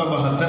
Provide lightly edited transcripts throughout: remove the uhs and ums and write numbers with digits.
72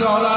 14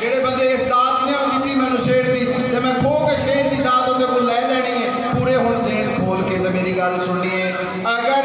ਜਿਹੜੇ ਬੰਦੇ ਇਸ ਦਾਤ ਨੇ ਉਹ ਦਿੱਤੀ ਮੈਨੂੰ ਸ਼ੇਰ ਦੀ ਤੇ ਮੈਂ ਖੋ ਕੇ ਸ਼ੇਰ ਦੀ ਦਾਤ ਉਹਦੇ ਕੋਲ ਲੈ ਲੈਣੀ ਹੈ ਪੂਰੇ ਹੁਣ ਜ਼ੇਨ ਖੋਲ ਕੇ ਤੇ ਮੇਰੀ ਗੱਲ ਸੁਣੀਏ। ਅਗਰ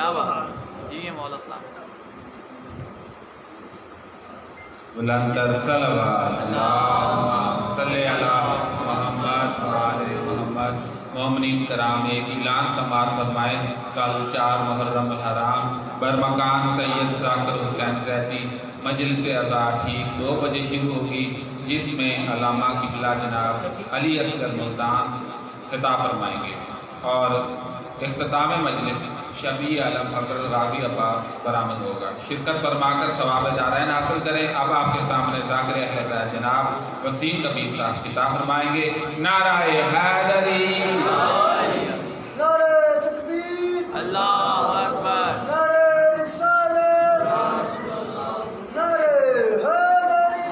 کیا بات جی ہے مولا اسلام بلند تر صلوات اللہم صلی علی محمد و آل محمد۔ مومنین کرام ایک اعلان سماعت فرمائیں۔ کل 4 محرم الحرام برمکان سید ذاکر حسین زیدی مجلس عزا ٹھیک 2 بجے شروع ہوگی، جس میں علامہ قبلہ جناب علی اصغر ملتان خطاب فرمائیں گے، اور اختتام مجلس شبیہ علم حضرت راضی عباس برآمد ہوگا۔ شرکت فرما کر ثواب دارین حاصل کریں۔ اب آپ کے سامنے ذاکر اہل بیت جناب وسیم کبیر صاحب خطاب فرمائیں گے۔ نعرہ حیدری، نعرہ تکبیر، اللہ اکبر، نعرہ رسالت، نعرہ حیدری،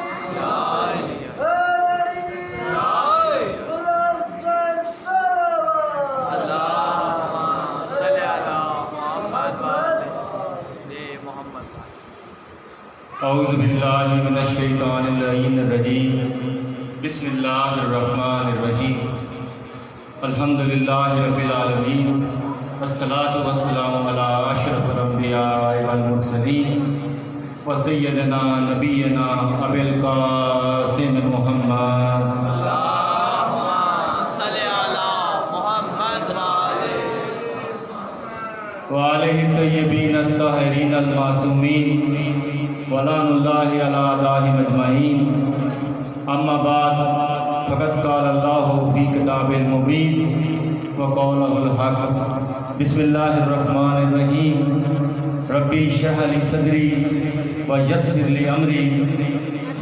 حیدری، بلند تر صلوات، اللہم صلی علی محمد و آل محمد۔ اعوذ باللہ من الشیطان اللعین الرجیم، بسم اللہ الرحمن الرحیم، الحمدللہ رب العالمین، والصلاة والسلام علی اشرف الانبیاء والمرسلین، وسیدنا نبینا ابی القاسم محمد اللہم صلی علی محمد و وآلہ الطیبین الطاہرین المعصومین ولعن اللہ علی اعدائہم اجمعین۔ اما بعد فقد قال اللہ فی کتاب المبین وقولہ الحق۔ بسم اللہ الرحمن الرحیم، ربی اشرح لی صدری ویسر لی امری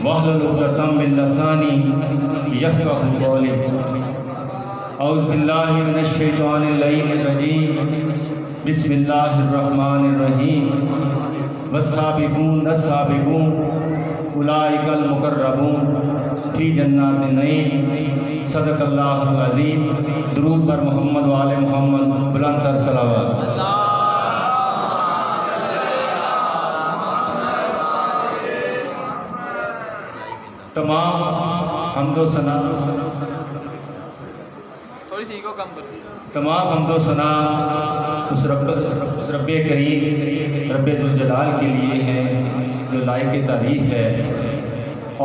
واحلل عقدۃ من لسانی یفقہوا قولی۔ اعوذ باللہ من الشیطان اللعین الرجیم، بسم اللہ الرحمن الرحیم، والسابقون السابقون اولئک المقربون فی جنات النعیم۔ صدق اللہ العظیم۔ درود پر محمد و آل محمد، بلند تر صلوات۔ تمام حمد و ثنا، تھوڑی سی کو کم کرو۔ تمام حمد و ثنا اس رب کریم رب ذوالجلال کے لیے ہیں جو لائق تعریف ہے،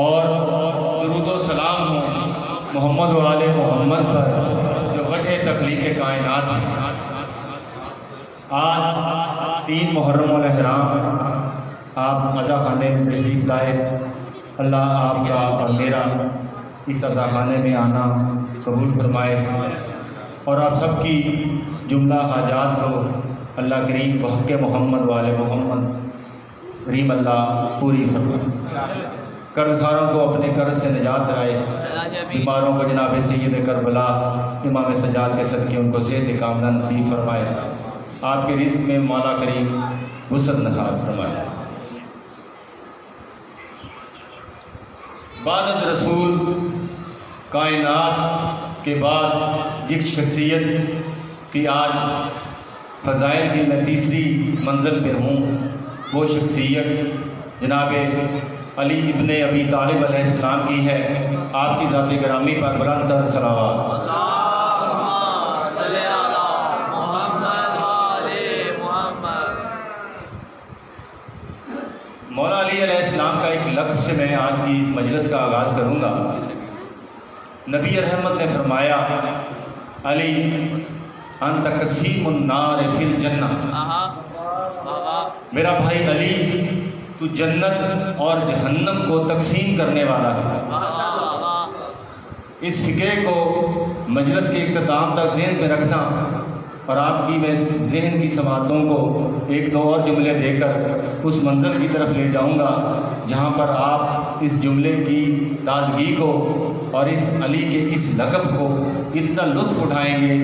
اور درود و سلام ہو محمد و آل محمد پر جو وجہ تخلیق کائنات ہے۔ آج 3 محرم الحرام آپ عزا خانے میں تشریف لائے۔ اللہ آپ کا اور میرا اس عزا خانے میں آنا قبول فرمائے، اور آپ سب کی جملہ حاجات کو اللہ کریم بحق محمد والے محمد کریم اللہ پوری فرمائے۔ قرض خاروں کو اپنے قرض سے نجات دلائے، بیماروں کو جناب سید کربلا امام سجاد کے صدقے ان کو صحت کاملہ نصیب فرمائے، آپ کے رزق میں مولا کریم وسعت نصیب فرمائے۔ بعد رسول کائنات کے بعد جس شخصیت کی آج فضائل کی میں تیسری منزل پہ ہوں، وہ شخصیت جناب علی ابن ابی طالب علیہ السلام کی ہے۔ آپ کی ذات گرامی پر بلند تر صلوات۔ اللہم صلی علی محمد و آل محمد۔ مولا علی علیہ السلام کا ایک لفظ سے میں آج کی اس مجلس کا آغاز کروں گا۔ نبی رحمت نے فرمایا، علی انت قسیم النار فی الجنہ، میرا بھائی علی تو جنت اور جہنم کو تقسیم کرنے والا ہے۔ اس فقرے کو مجلس کے اختتام تک ذہن میں رکھنا، اور آپ کی میں ذہن کی سماعتوں کو 1-2 اور جملے دے کر اس منظر کی طرف لے جاؤں گا جہاں پر آپ اس جملے کی تازگی کو اور اس علی کے اس لقب کو اتنا لطف اٹھائیں گے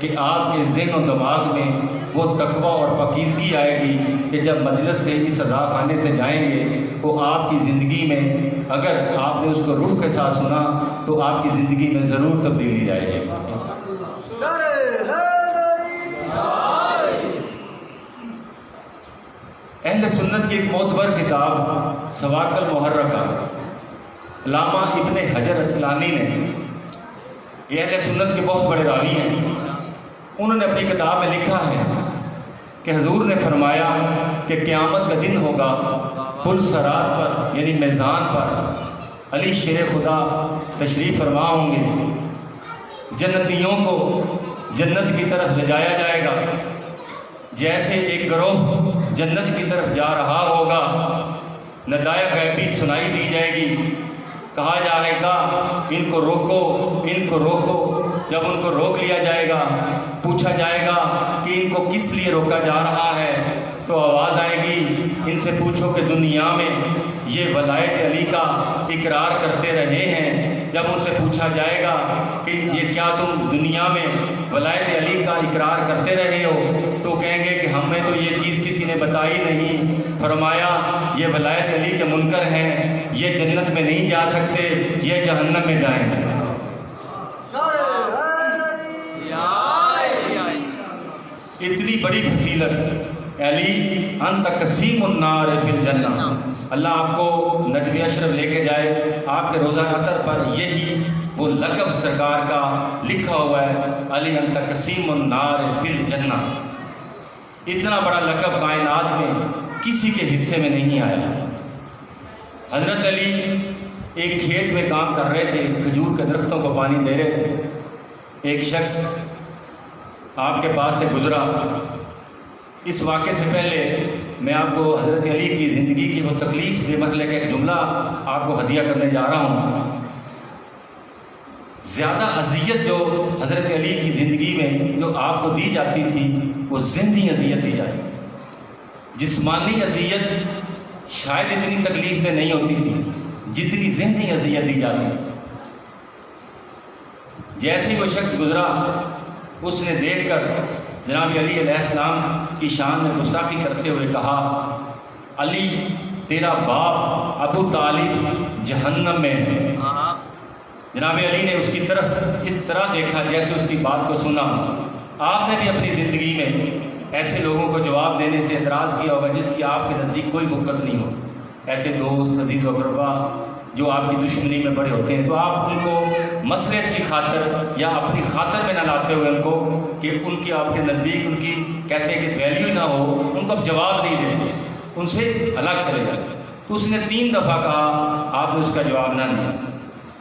کہ آپ کے ذہن و دماغ میں وہ تقویٰ اور پاکیزگی آئے گی کہ جب مجلس سے اس عزا خانے سے جائیں گے وہ آپ کی زندگی میں، اگر آپ نے اس کو روح کے ساتھ سنا تو آپ کی زندگی میں ضرور تبدیلی آئے گی۔ نعرہ حیدری، اہل سنت کی ایک معتبر کتاب سواق المحرکہ، علامہ ابن حجر اسقلانی نے، یہ اہل سنت کے بہت بڑے راوی ہیں، انہوں نے اپنی کتاب میں لکھا ہے کہ حضور نے فرمایا کہ قیامت کا دن ہوگا، پل صراط پر یعنی میزان پر علی شیر خدا تشریف فرما ہوں گے، جنتیوں کو جنت کی طرف لے جایا جائے گا، جیسے ایک گروہ جنت کی طرف جا رہا ہوگا، ندائے غیبی سنائی دی جائے گی، کہا جائے گا ان کو روکو، ان کو روکو۔ جب ان کو روک لیا جائے گا، پوچھا جائے گا کہ ان کو کس لیے روکا جا رہا ہے، تو آواز آئے گی ان سے پوچھو کہ دنیا میں یہ ولایت علی کا اقرار کرتے رہے ہیں۔ جب ان سے پوچھا جائے گا کہ یہ کیا تم دنیا میں ولایت علی کا اقرار کرتے رہے ہو، تو کہیں گے کہ ہمیں تو یہ چیز کسی نے بتائی نہیں۔ فرمایا یہ ولایت علی کے منکر ہیں، یہ جنت میں نہیں جا سکتے، یہ جہنم میں جائیں گے۔ اتنی بڑی فضیلت، علی انت قسیم النار فی الجنہ۔ اللہ آپ کو نجف اشرف لے کے جائے، آپ کے روزہ عطر پر یہی وہ لقب سرکار کا لکھا ہوا ہے، علی انت قسیم النار فی الجنہ۔ اتنا بڑا لقب کائنات میں کسی کے حصے میں نہیں آیا۔ حضرت علی ایک کھیت میں کام کر رہے تھے، کھجور کے درختوں کو پانی دے رہے تھے، ایک شخص آپ کے پاس سے گزرا۔ اس واقعے سے پہلے میں آپ کو حضرت علی کی زندگی کی وہ تکلیف دہ مرحلے کا ایک جملہ آپ کو ہدیہ کرنے جا رہا ہوں۔ زیادہ اذیت جو حضرت علی کی زندگی میں جو آپ کو دی جاتی تھی، وہ ذہنی اذیت دی جاتی تھی۔ جسمانی اذیت شاید اتنی تکلیف دہ نہیں ہوتی تھی جتنی ذہنی اذیت دی جاتی تھی۔ جیسے ہی وہ شخص گزرا، اس نے دیکھ کر جناب علی علیہ السلام کی شان میں گستاخی کرتے ہوئے کہا، علی تیرا باپ ابو طالب جہنم میں ہے۔ جناب علی نے اس کی طرف اس طرح دیکھا جیسے اس کی بات کو سنا۔ آپ نے بھی اپنی زندگی میں ایسے لوگوں کو جواب دینے سے اعتراض کیا ہوگا جس کی آپ کے نزدیک کوئی وقت نہیں ہو، ایسے دوست عزیز و اقربا جو آپ کی دشمنی میں بڑے ہوتے ہیں، تو آپ ان کو مصلحت کی خاطر یا اپنی خاطر میں نہ لاتے ہوئے ان کو کہ ان کی آپ کے نزدیک ان کی کہتے ہیں کہ ویلیو نہ ہو، ان کو اب جواب نہیں دیتے، ان سے الگ چلے جاتے۔ تو اس نے 3 دفعہ کہا، آپ نے اس کا جواب نہ دیا۔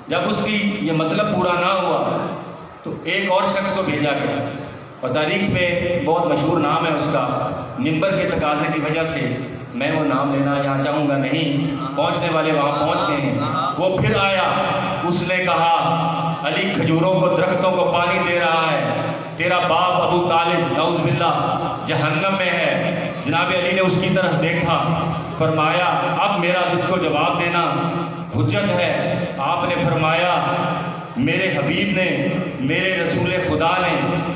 جب اس کی یہ مطلب پورا نہ ہوا تو ایک اور شخص کو بھیجا گیا، اور تاریخ میں بہت مشہور نام ہے اس کا، منبر کے تقاضے کی وجہ سے میں وہ نام لینا یہاں چاہوں گا نہیں، پہنچنے والے وہاں پہنچ گئے ہیں۔ وہ پھر آیا، اس نے کہا علی کھجوروں کو درختوں کو پانی دے رہا ہے، تیرا باپ ابو طالب نعوذ باللہ جہنم میں ہے۔ جناب علی نے اس کی طرف دیکھا، فرمایا اب میرا اس کو جواب دینا حجت ہے۔ آپ نے فرمایا میرے حبیب نے، میرے رسول خدا نے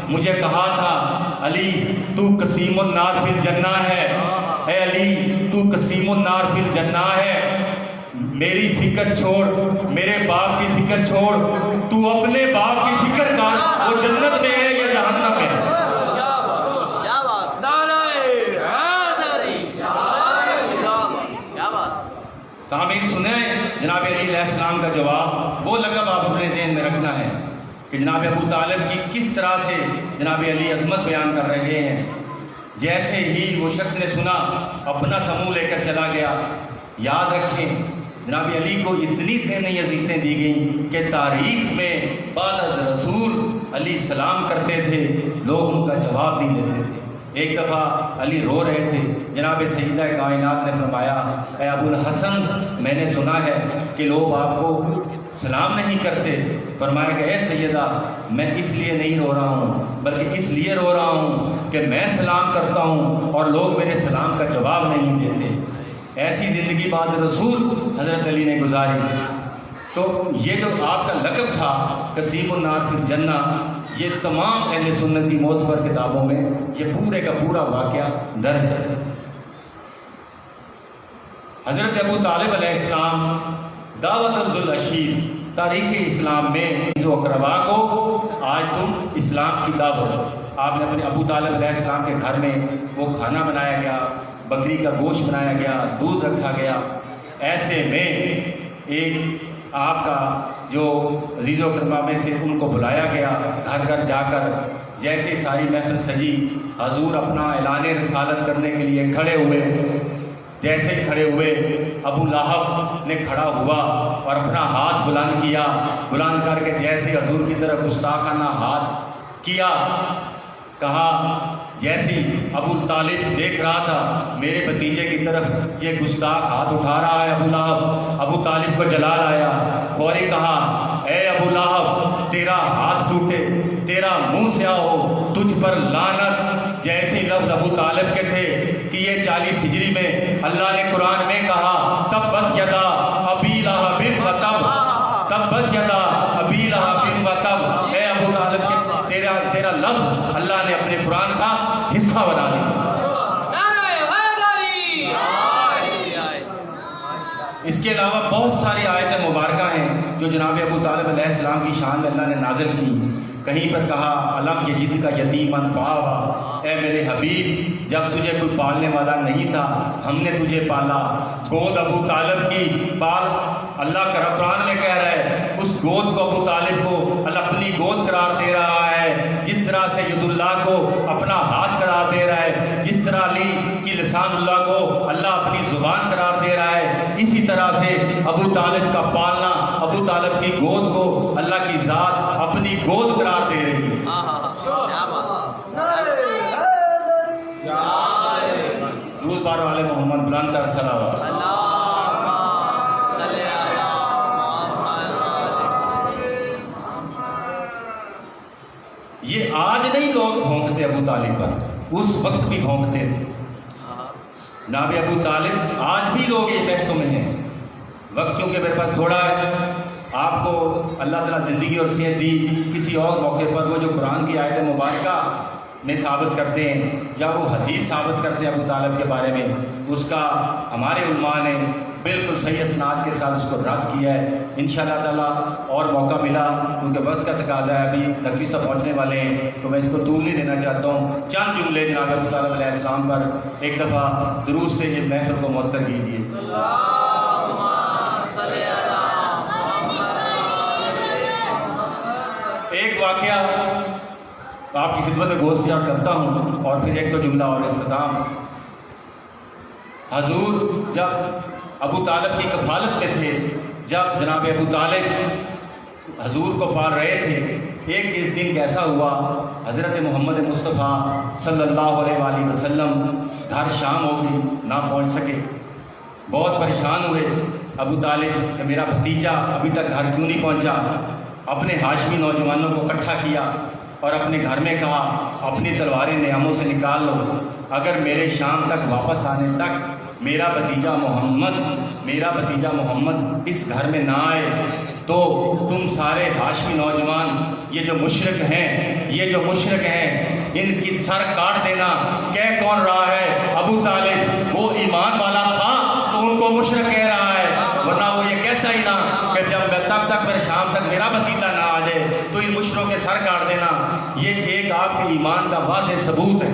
مجھے کہا تھا علی تو قسیم النار فی الجنہ ہے، اے علی تو قسیم النار فی الجنہ ہے۔ میری فکر چھوڑ، میرے باپ کی فکر چھوڑ، تو اپنے باپ کی فکر کر، وہ جنت میں ہے یا جہنم میں ہے۔ سامعین سنیں جناب علی علیہ السلام کا جواب، وہ لقب آپ اپنے ذہن میں رکھنا ہے کہ جناب ابو طالب کی کس طرح سے جناب علی عظمت بیان کر رہے ہیں۔ جیسے ہی وہ شخص نے سنا، اپنا سموں لے کر چلا گیا۔ یاد رکھیں جناب علی کو اتنی ذہنی اذیتیں دی گئیں کہ تاریخ میں بعد از رسول علی سلام کرتے تھے، لوگ ان کا جواب نہیں دیتے تھے۔ ایک دفعہ علی رو رہے تھے، جناب سیدہ کائنات نے فرمایا اے ابو الحسن میں نے سنا ہے کہ لوگ آپ کو سلام نہیں کرتے۔ فرمایا کہ اے سیدہ میں اس لیے نہیں رو رہا ہوں بلکہ اس لیے رو رہا ہوں کہ میں سلام کرتا ہوں اور لوگ میرے سلام کا جواب نہیں دیتے۔ ایسی زندگی بعد رسول حضرت علی نے گزاری۔ تو یہ جو آپ کا لقب تھا قسیم النار فی الجنہ، یہ تمام اہل سنت کی معتبر کتابوں میں یہ پورے کا پورا واقعہ درج ہے۔ حضرت ابو طالب علیہ السلام دعوت افضل اشیر، تاریخ اسلام میں عزیز و اقربا کو آج تم اسلام کی دعوت۔ آپ نے اپنے ابو طالب علیہ السلام کے گھر میں وہ کھانا بنایا گیا، بکری کا گوشت بنایا گیا، دودھ رکھا گیا۔ ایسے میں ایک آپ کا جو عزیز و اقربا میں سے ان کو بلایا گیا، گھر گھر جا کر جیسے ساری محفل سجی حضور اپنا اعلان رسالت کرنے کے لیے کھڑے ہوئے، جیسے کھڑے ہوئے ابو لہب نے کھڑا ہوا اور اپنا ہاتھ بلند کیا، بلند کر کے جیسے حضور کی طرف گستاخانہ ہاتھ کیا، کہا جیسے ابو طالب دیکھ رہا تھا میرے بھتیجے کی طرف یہ گستاخ ہاتھ اٹھا رہا ہے ابو لہب، ابو طالب کو جلال آیا، فوری کہا اے ابو لہب تیرا ہاتھ ٹوٹے، تیرا منہ سیاہ ہو، تجھ پر لعنت۔ جیسے لفظ ابو طالب کے تھے کہ یہ 40 ہجری میں اللہ نے قرآن میں کہا تبت یدا ابی لہب و تب، تبت یدا ابی لہب و تب، اے ابو طالب کے تیرا لفظ اللہ نے اپنے قرآن کا حصہ بنا دیا۔ اس کے علاوہ بہت ساری آیتیں مبارکہ ہیں جو جناب ابو طالب علیہ السلام کی شان میں اللہ نے نازل کی۔ کہیں پر کہا علم یجد کا یتیمن فآویٰ، اے میرے حبیب جب تجھے کوئی پالنے والا نہیں تھا ہم نے تجھے پالا۔ گود ابو طالب کی پال اللہ کا قرآن میں کہہ رہا ہے، اس گود کو ابو طالب کو اللہ اپنی گود قرار دے رہا ہے، جس طرح سے ید اللہ کو اپنا ہاتھ قرار دے رہا ہے، جس طرح علی کی لسان اللہ کو اللہ اپنی زبان قرار دے رہا ہے، اسی طرح سے ابو طالب کا پالنا، ابو طالب کی گود کو اللہ کی ذات اپنی گود قرار دے رہی ہے۔ درود بارو علی محمد بلند تر صلوات۔ یہ آج نہیں لوگ بھونکتے ابو طالب پر، اس وقت بھی بھونکتے تھے۔ جناب ابو طالب آج بھی لوگ یہ بحثوں میں ہیں۔ وقت چونکہ میرے پاس تھوڑا ہے، آپ کو اللہ تعالیٰ زندگی اور صحت دی، کسی اور موقع پر وہ جو قرآن کی آیت مبارکہ میں ثابت کرتے ہیں یا وہ حدیث ثابت کرتے ہیں ابو طالب کے بارے میں، اس کا ہمارے علماء نے بالکل صحیح اسناد کے ساتھ اس کو رد کیا ہے۔ انشاءاللہ تعالیٰ اور موقع ملا، کیونکہ وقت کا تقاضا ہے، ابھی نقوی صاحب پہنچنے والے ہیں تو میں اس کو دور نہیں دینا چاہتا ہوں۔ چند جملے جناب ابو طالب علیہ السلام پر ایک دفعہ درود سے یہ محفل کو معطر کیجیے۔ ایک واقعہ آپ کی خدمت میں گوشت یاد کرتا ہوں اور پھر ایک دو جملہ اور اختتام۔ حضور جب ابو طالب کی کفالت میں تھے، جب جناب ابو طالب حضور کو پال رہے تھے، ایک اس دن کیسا ہوا، حضرت محمد مصطفیٰ صلی اللہ علیہ وآلہ وسلم گھر شام ہو گئی، نہ پہنچ سکے، بہت پریشان ہوئے ابو طالب کہ میرا بھتیجا ابھی تک گھر کیوں نہیں پہنچا۔ اپنے ہاشمی نوجوانوں کو اکٹھا کیا اور اپنے گھر میں کہا اپنی تلواریں نیاموں سے نکال لو، اگر میرے شام تک واپس آنے تک میرا بھتیجا محمد اس گھر میں نہ آئے تو تم سارے ہاشمی نوجوان یہ جو مشرک ہیں ان کی سر کاٹ دینا۔ کہہ کون رہا ہے؟ ابو طالب، وہ ایمان والا تھا تو ان کو مشرک کہہ رہا ہے، ورنہ وہ یہ کہتا ہی نہ کہ جب تب تک میرے شام تک میرا بھتیجا نہ آ جائے تو ان مشرکوں کے سر کاٹ دینا۔ یہ ایک آپ کے ایمان کا واضح ثبوت ہے۔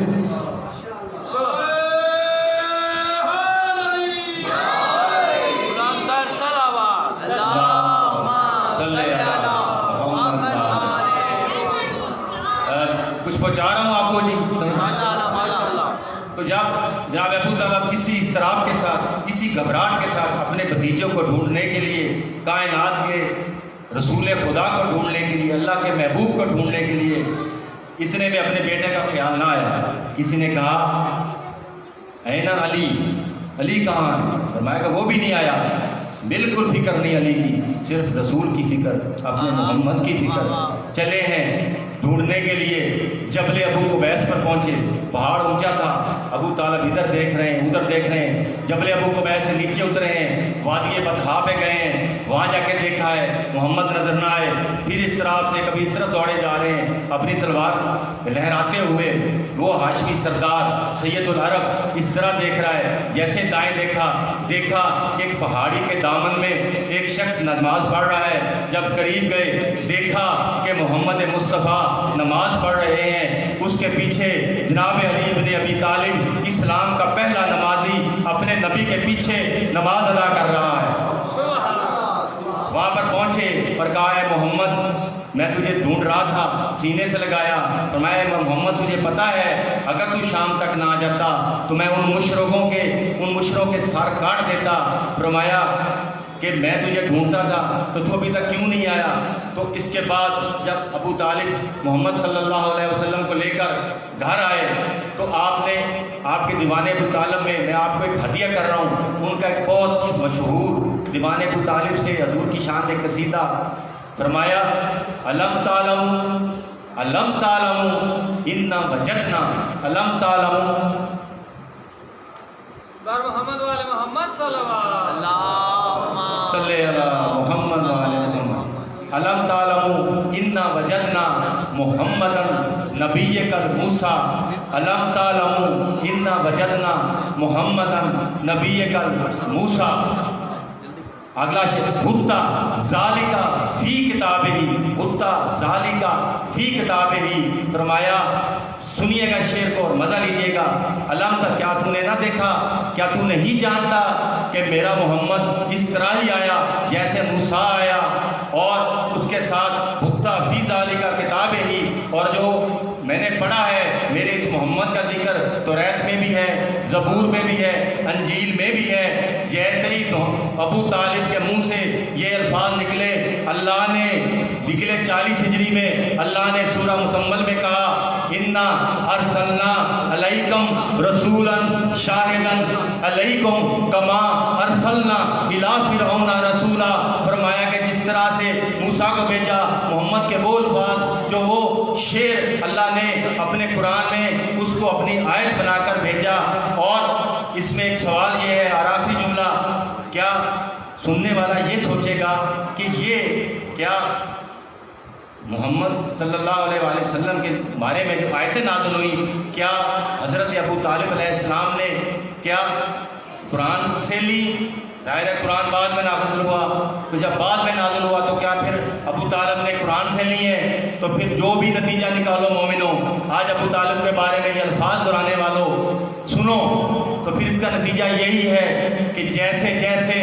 کچھ پہنچا رہا ہوں آپ کو جی؟ تو جب جناب ابو طالب کسی اضطراب کے ساتھ، اسی گھبراہٹ کے ساتھ اپنے بھتیجوں کو ڈھونڈنے کے لیے، کائنات کے رسول خدا کو ڈھونڈنے کے لیے، اللہ کے محبوب کو ڈھونڈنے کے لیے، اتنے میں اپنے بیٹے کا خیال نہ آیا۔ کسی نے کہا اینا علی، علی کہاں ہے؟ فرمایا کہ وہ بھی نہیں آیا۔ بالکل فکر نہیں علی کی، صرف رسول کی فکر، اپنے محمد کی فکر۔ چلے ہیں ڈھونڈنے کے لیے، جبل ابو قبیس پر پہنچے، پہاڑ اونچا تھا، ابو طالب ادھر دیکھ رہے ہیں ادھر دیکھ رہے ہیں، جبل ابو قبیس سے نیچے اترے ہیں، وادی بطحا پہ گئے ہیں، وہاں جا کے دیکھا ہے محمد نظر نہ آئے، پھر اس طرف سے کبھی اس طرف دوڑے جا رہے ہیں اپنی تلوار لہراتے ہوئے، وہ ہاشمی سردار سید العرب اس طرح دیکھ رہا ہے، جیسے دائیں دیکھا ایک پہاڑی کے دامن میں ایک شخص نماز پڑھ رہا ہے، جب قریب گئے دیکھا کہ محمد مصطفیٰ نماز پڑھ رہے ہیں، اس کے پیچھے جناب علی بن ابی طالب اسلام کا پہلا نمازی اپنے نبی کے پیچھے نماز ادا کر رہا ہے۔ وہاں پر پہنچے اور کہا ہے محمد میں تجھے ڈھونڈ رہا تھا، سینے سے لگایا۔ فرمایا محمد تجھے پتا ہے اگر تو شام تک نہ آ جاتا تو میں ان مشرکوں کے سر کاٹ دیتا۔ فرمایا کہ میں تجھے ڈھونڈتا تھا تو تو ابھی تک کیوں نہیں آیا؟ تو اس کے بعد جب ابو طالب محمد صلی اللہ علیہ وسلم کو لے کر گھر آئے تو آپ کے دیوان ابو طالب میں آپ کو ایک ہدیہ کر رہا ہوں، ان کا ایک بہت مشہور دیوان ابو طالب سے حضور کی شان ایک قصیدہ۔ فرمایا علم تعلم انا وجدنا علم تعلم بار محمد والے محمد صلی اللہ اللہم صلی علی محمد وعلی محمد علم تعلم انا وجدنا محمدن نبی کل موسیٰ علم تعلم انا وجدنا محمدن نبی کل موسیٰ۔ اگلا شعر بھتا ذالکا فی کتابہی، بھتا ذالکا فی کتابہی۔ فرمایا سنیے گا شعر کو اور مزہ لیجیے گا۔ علم تک کیا تو نے نہ دیکھا، کیا تو نہیں جانتا کہ میرا محمد اس طرح ہی آیا جیسے موسیٰ آیا، اور اس کے ساتھ بھتا فی ذالکا کتابہی، اور جو میں نے پڑھا ہے میرے اس محمد کا ذکر توریت میں بھی ہے، زبور میں بھی ہے، انجیل میں بھی ہے۔ جیسے ہی ابو طالب کے منہ سے یہ الفاظ نکلے، اللہ نے نکلے 40 ہجری میں اللہ نے سورہ مزمل میں کہا انا ارسلنا علیکم رسولا شاہدا علیکم کما ارسلنا الی فرعون رسولا۔ فرمایا کہ جس طرح سے موسیٰ کو بھیجا، محمد کے وہ الفاظ جو وہ شعر اللہ نے اپنے قرآن میں اس کو اپنی آیت بنا کر بھیجا۔ اور اس میں ایک سوال یہ ہے، اور آخری جملہ، کیا سننے والا یہ سوچے گا کہ یہ کیا محمد صلی اللہ علیہ وآلہ وسلم کے بارے میں جو آیتیں نازل ہوئی، کیا حضرت ابو طالب علیہ السلام نے کیا قرآن سے لی؟ ظاہر ہے قرآن بعد میں نازل ہوا، تو جب بعد میں نازل ہوا تو کیا پھر ابو طالب نے قرآن سے لی ہے؟ تو پھر جو بھی نتیجہ نکالو مومنوں، آج ابو طالب کے بارے میں یہ الفاظ دہرانے والوں سنو، تو پھر اس کا نتیجہ یہی ہے کہ جیسے جیسے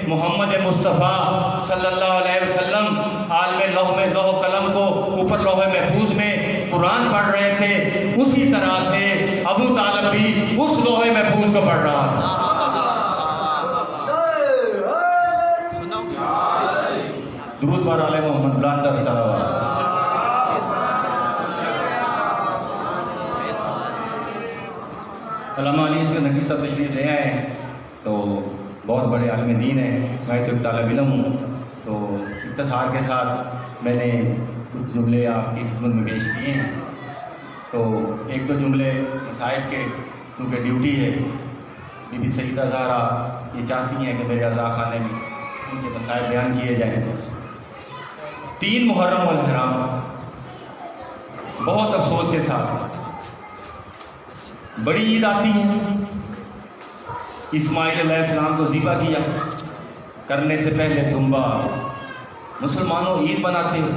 محمد مصطفیٰ صلی اللہ علیہ وسلم عالم لوح و قلم کو اوپر لوح محفوظ میں قرآن پڑھ رہے تھے، اسی طرح سے ابو طالب بھی اس لوح محفوظ کو پڑھ رہا ہے۔ درود بر آل محمد بلندر صلوات۔ علامہ علی اس کے نقی صاحب تشریف لے آئے ہیں، تو بہت بڑے عالم دین ہیں، میں تو ایک طالب علم ہوں، تو اختصار کے ساتھ میں نے کچھ جملے آپ کی خدمت میں پیش کیے ہیں۔ تو ایک دو جملے مصائب کے، کیونکہ ڈیوٹی ہے، بی بی سیدہ زہرا یہ چاہتی ہیں کہ میرے عزا خانے میں ان کے مصائب بیان کیے جائیں۔ 3 محرم الحرام بہت افسوس کے ساتھ بڑی عید آتی ہے، اسماعیل علیہ السلام کو ذبح کیا، کرنے سے پہلے دمبا، مسلمانوں عید مناتے ہو،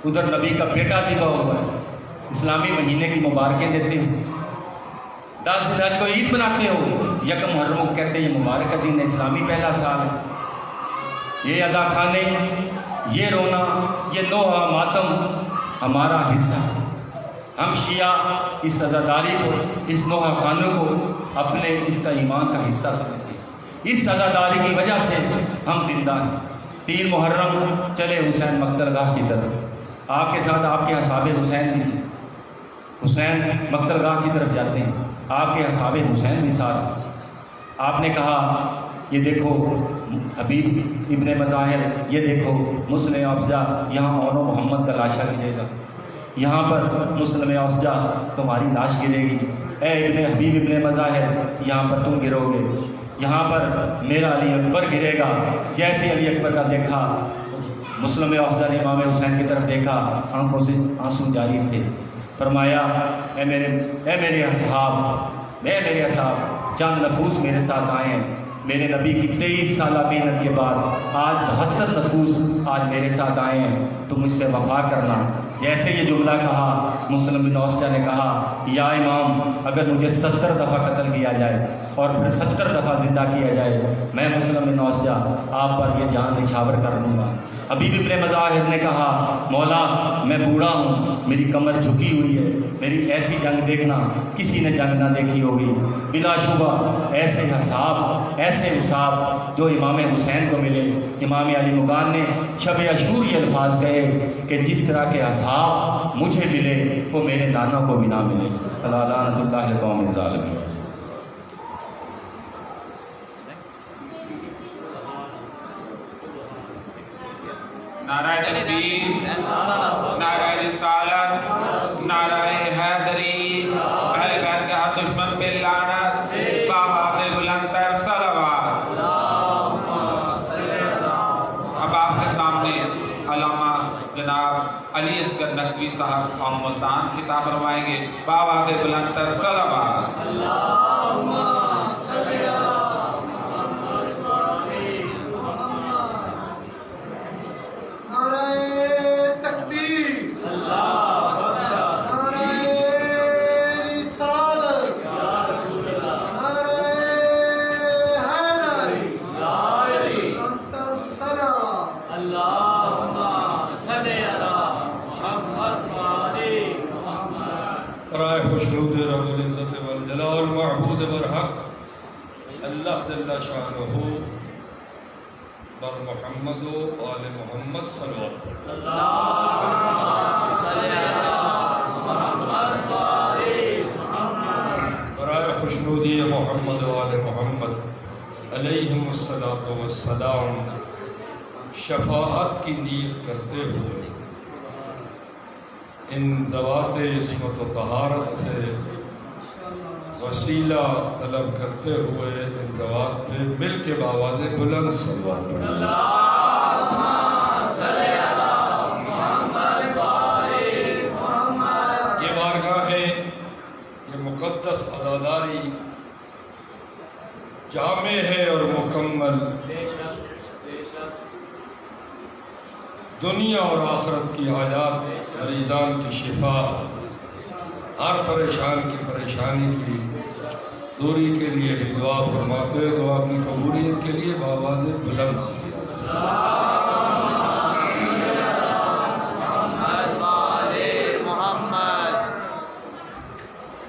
ادھر نبی کا بیٹا ذبح ہوا ہے، اسلامی مہینے کی مبارکیں دیتے ہو، 10 ذی الحج کو عید مناتے ہو، یکم محرم کو کہتے ہیں یہ مبارک دن ہے، اسلامی پہلا سال ہے۔ یہ عزا خانے، یہ رونا، یہ نوحہ ماتم ہمارا حصہ، ہم شیعہ اس عزاداری کو، اس نوحہ خانوں کو اپنے اس کا ایمان کا حصہ سمجھتے ہیں، اس عزاداری کی وجہ سے ہم زندہ ہیں۔ 3 محرم چلے حسین مقتل گاہ کی طرف، آپ کے ساتھ آپ کے اصحاب حسین بھی، حسین مقتل گاہ کی طرف جاتے ہیں، آپ کے اصحاب حسین بھی ساتھ۔ آپ نے کہا یہ دیکھو حبیب ابن مظاہر، یہ دیکھو مسلم افزا، یہاں اونو محمد کا لاشا گرے گا، یہاں پر مسلم افزا تمہاری لاش گرے گی، اے ابن حبیب ابن مظاہر یہاں پر تم گرو گے، یہاں پر میرا علی اکبر گرے گا۔ جیسے علی اکبر کا دیکھا، مسلم افزا نے امام حسین کی طرف دیکھا، آنکھوں سے آنسو جاری تھے، فرمایا اے میرے اصحاب، چند نفوس میرے ساتھ آئے ہیں، میرے نبی کی 23 سالہ محنت کے بعد آج 72 نفوس آج میرے ساتھ آئے ہیں، تم مجھ سے وفا کرنا۔ جیسے یہ جملہ کہا، مسلم بن اوسجہ نے کہا یا امام اگر مجھے 70 دفعہ قتل کیا جائے اور پھر 70 دفعہ زندہ کیا جائے، میں مسلم بن اوسجہ آپ پر یہ جان نچھاور کر لوں گا۔ ابھی ابن مظاہر نے کہا مولا میں بوڑھا ہوں، میری کمر جھکی ہوئی ہے، میری ایسی جنگ دیکھنا کسی نے جنگ نہ دیکھی ہوگی۔ بلا شبہ ایسے حساب، ایسے حساب جو امام حسین کو ملے، امام علی مقام نے شب عاشور یہ الفاظ کہے کہ جس طرح کے حساب مجھے ملے وہ میرے نانا کو بھی نہ ملے۔ اللہ لعنت اللہ قوم الظالمین۔ نعرہ تکبیر، نعرہ رسالت، نعرہ حیدری، اہل بیت کے ہر دشمن پہ لعنت، بابا سے بلند تر صلوات۔ اب آپ کے سامنے علامہ جناب علی اصغر نقوی صاحب اور ملتان خطاب فرمائیں گے۔ بابا سے بلند تر صلوات۔ برائے خوشنود رب العزت والجلال معبود برحق اللہ جل شانہ بر محمد و آل محمد صلی اللہ برائے خوشنودی محمد و آل محمد علیہم السلام شفاعت کی نیت کرتے ہوئے ان ذوات عصمت و طہارت سے وسیلہ طلب کرتے ہوئے ان ذوات پہ مل کے بآواز بلند صلوات پڑھیں۔ یہ بارگاہیں، یہ مقدس عزاداری جامع ہے اور مکمل، دنیا اور آخرت کی حاجات، مریضان کی شفا، ہر پریشان کی پریشانی کی دوری کے لیے بھی دعا فرماتے ہیں۔ دعا کی قبولیت کے لیے بآواز بلند سے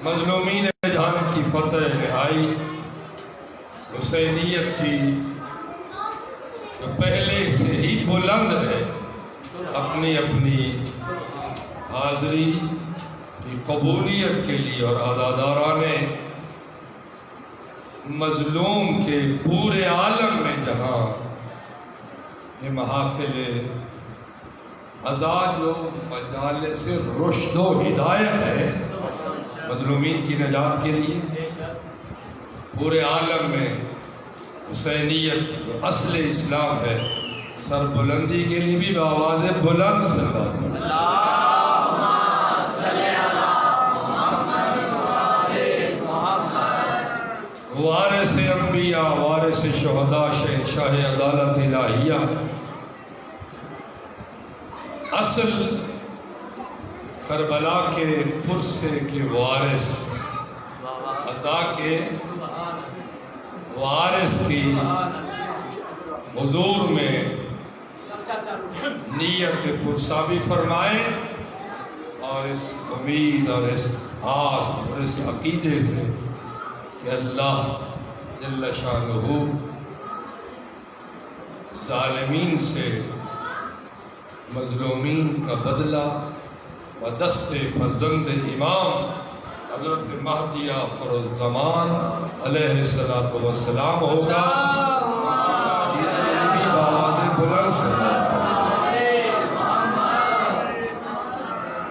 مظلومین جہان کی فتح نہائی، حسینیت کی جو پہلے سے ہی بلند ہے، اپنی اپنی حاضری کی قبولیت کے لیے اور عزاداران مظلوم کے پورے عالم میں جہاں یہ محافل عزا جو مجالس رشد و ہدایت ہے مظلومین کی نجات کے لیے، پورے عالم میں حسینیت جو اصل اسلام ہے، سر بلندی کے لیے بھی بآواز بلند سے وارث انبیاء، وارث شہداء، شہنشاہ عدالت الہیہ، اصل کربلا کے پرسے کے وارث، عزا کے وارث کی حضور میں نیت پرسا بھی فرمائے، اور اس امید اور اس آس اور اس عقیدے سے کہ اللہ جل شانہ ظالمین سے مظلومین کا بدلہ و دست فرزند امام حضرت مہدی آخر الزمان علیہ السلام ہوگا۔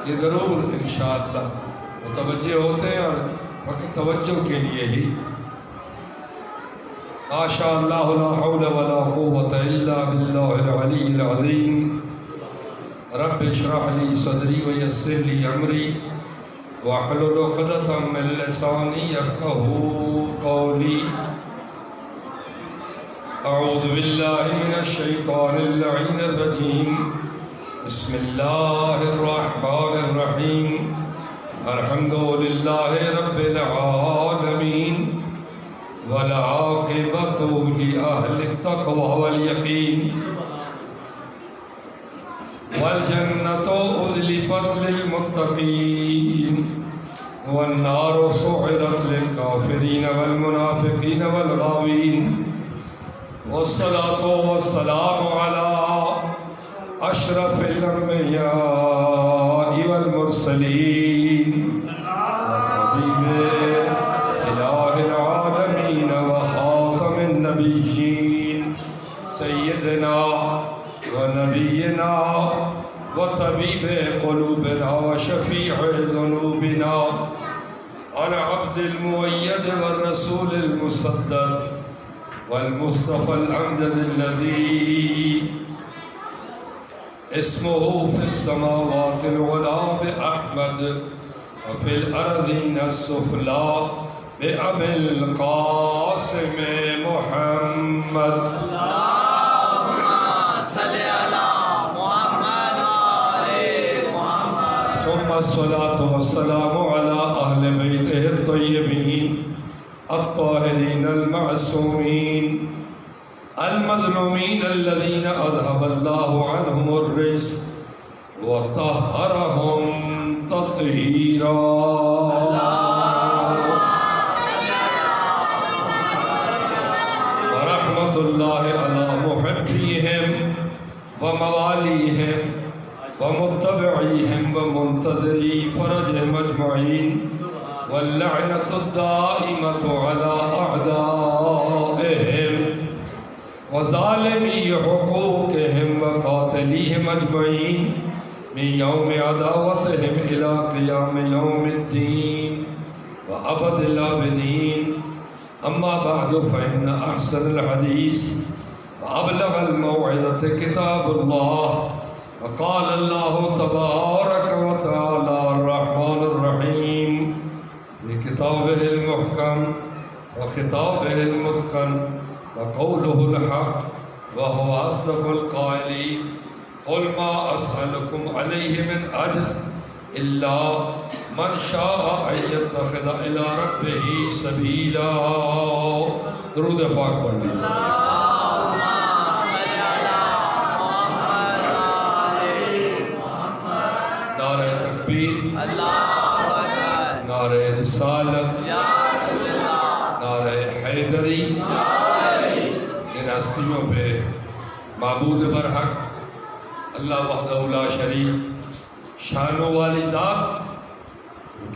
یہ ضرور انشاءاللہ متوجہ ہوتے ہیں، اور وقت توجہ کے لیے ہی ما شاء اللہ لا حول ولا قوة الا باللہ العلی العظیم۔ رب اشرح لی صدری ویسر لی امری واحلل عقدۃ من لسانی یفقہوا قولی۔ اعوذ باللہ من الشیطان اللعین الرجیم، بسم اللہ الرحمن الرحیم، الحمد للہ رب العالمین، والعاقبۃ لأہل التقوی والیقین۔ الجنة أزلفت للمتقين والنار سعرت للكافرين والمنافقين والغاوين والصلاة والسلام على أشرف الأنبياء والمرسلين وحبيب إله العالمين وخاتم النبيين سيدنا ونبينا وطبيب قلوبنا وشفيع ذنوبنا العبد المؤيد والرسول المصدق والمصطفى الأمجد الذي اسمه في السماوات العلى بأحمد وفي الأرضين السفلى بأبي القاسم محمد. ثم الصلاة والسلام على أهل بيته الطيبين الطاهرين المعصومين المظلومين الذين أذهب الله عنهم الرجس وطهرهم تطهيرا. ورحمة الله على محبيهم ومواليهم ومتبعيهم ومنتظري فرجهم أجمعين واللعنة الدائمة على أعدائهم وظالمي حقوقهم وقاتليهم أجمعين من يوم عداوتهم إلى قيام يوم الدين وأبد الآبدين. أما بعد فإن أحسن الحديث وأبلغ الموعظة كتاب الله وقال الله تبارك وتعالى الرحمن الرحيم بكتابه المحكم وخطابه المتقن وقوله الحق وهو أصدق القائلين قل ما أسألكم عليه من أجر إلا من شاء أن يتخذ إلى ربه سبيلا. درود پاک پڑھ لیجیے. نعرہ تکبیر، نعرہ رسالت، نعرہ حیدری. ان ہستیوں پہ معبود برحق اللہ وحدہ لا شریک شانوں والی ذات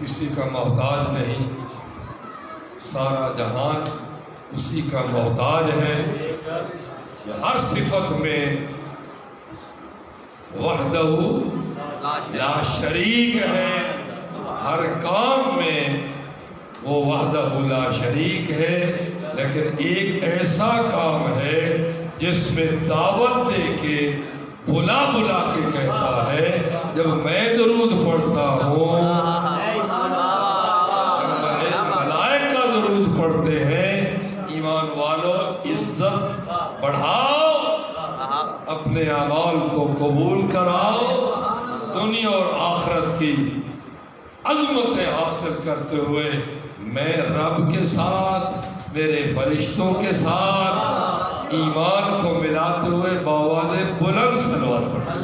کسی کا محتاج نہیں، سارا جہان اسی کا محتاج ہے. ہر صفت میں وحدہ لا شریک ہے، ہر کام میں وہ وحدہ لا شریک ہے. لیکن ایک ایسا کام ہے جس میں دعوت دے کے بلا بلا کے کہتا ہے جب میں درود پڑھتا ہوں ملائکہ درود پڑھتے ہیں. ایمان والو عزت بڑھاؤ، اپنے اعمال کو قبول کراؤ، دنیا اور آخرت کی عظمتیں حاصل کرتے ہوئے میں رب کے ساتھ میرے فرشتوں کے ساتھ ایمان کو ملاتے ہوئے بآواز بلند صلوات پڑھیں.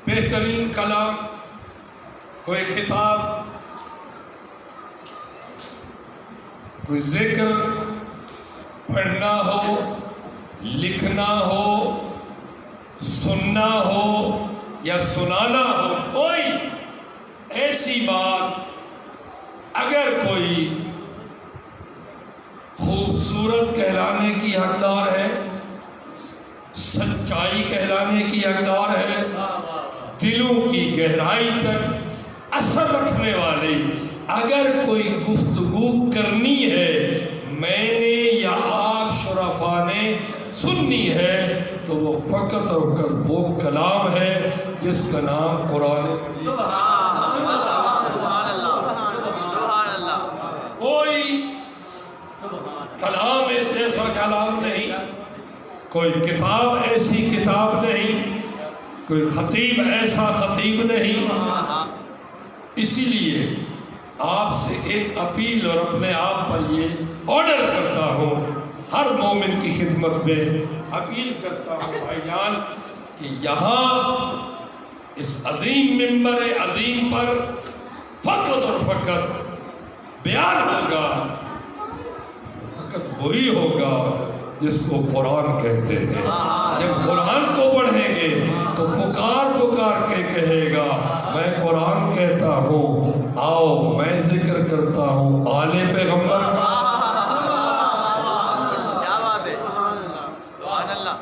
بہترین کلام، کوئی خطاب، کوئی ذکر پڑھنا ہو، لکھنا ہو، سننا ہو یا سنانا ہو، کوئی ایسی بات اگر کوئی خوبصورت کہلانے کی حقدار ہے، سچائی کہلانے کی حقدار ہے، دلوں کی گہرائی تک اثر رکھنے والی اگر کوئی گفتگو کرنی ہے، میں نے یا آپ شرفا نے سننی ہے، تو وہ فقط اور فقط وہ کلام ہے جس کا نام قرآن مجید. کوئی کلام ایسا کلام نہیں، کوئی کتاب ایسی کتاب نہیں، کوئی خطیب ایسا خطیب نہیں. اسی لیے آپ سے ایک اپیل اور اپنے آپ پر یہ آرڈر کرتا ہوں، ہر مومن کی خدمت میں اپیل کرتا ہوں بھائی جان کہ یہاں اس عظیم ممبر عظیم پر فقط اور فقط بیان ہوگا، فقط وہی ہوگا جس کو قرآن کہتے ہیں۔ جب قرآن کو پڑھیں گے تو پکار پکار کے کہے گا میں قرآن کہتا ہوں، آؤ میں ذکر کرتا ہوں آل پیغمبر کا۔ کیا بات ہے، سبحان اللہ۔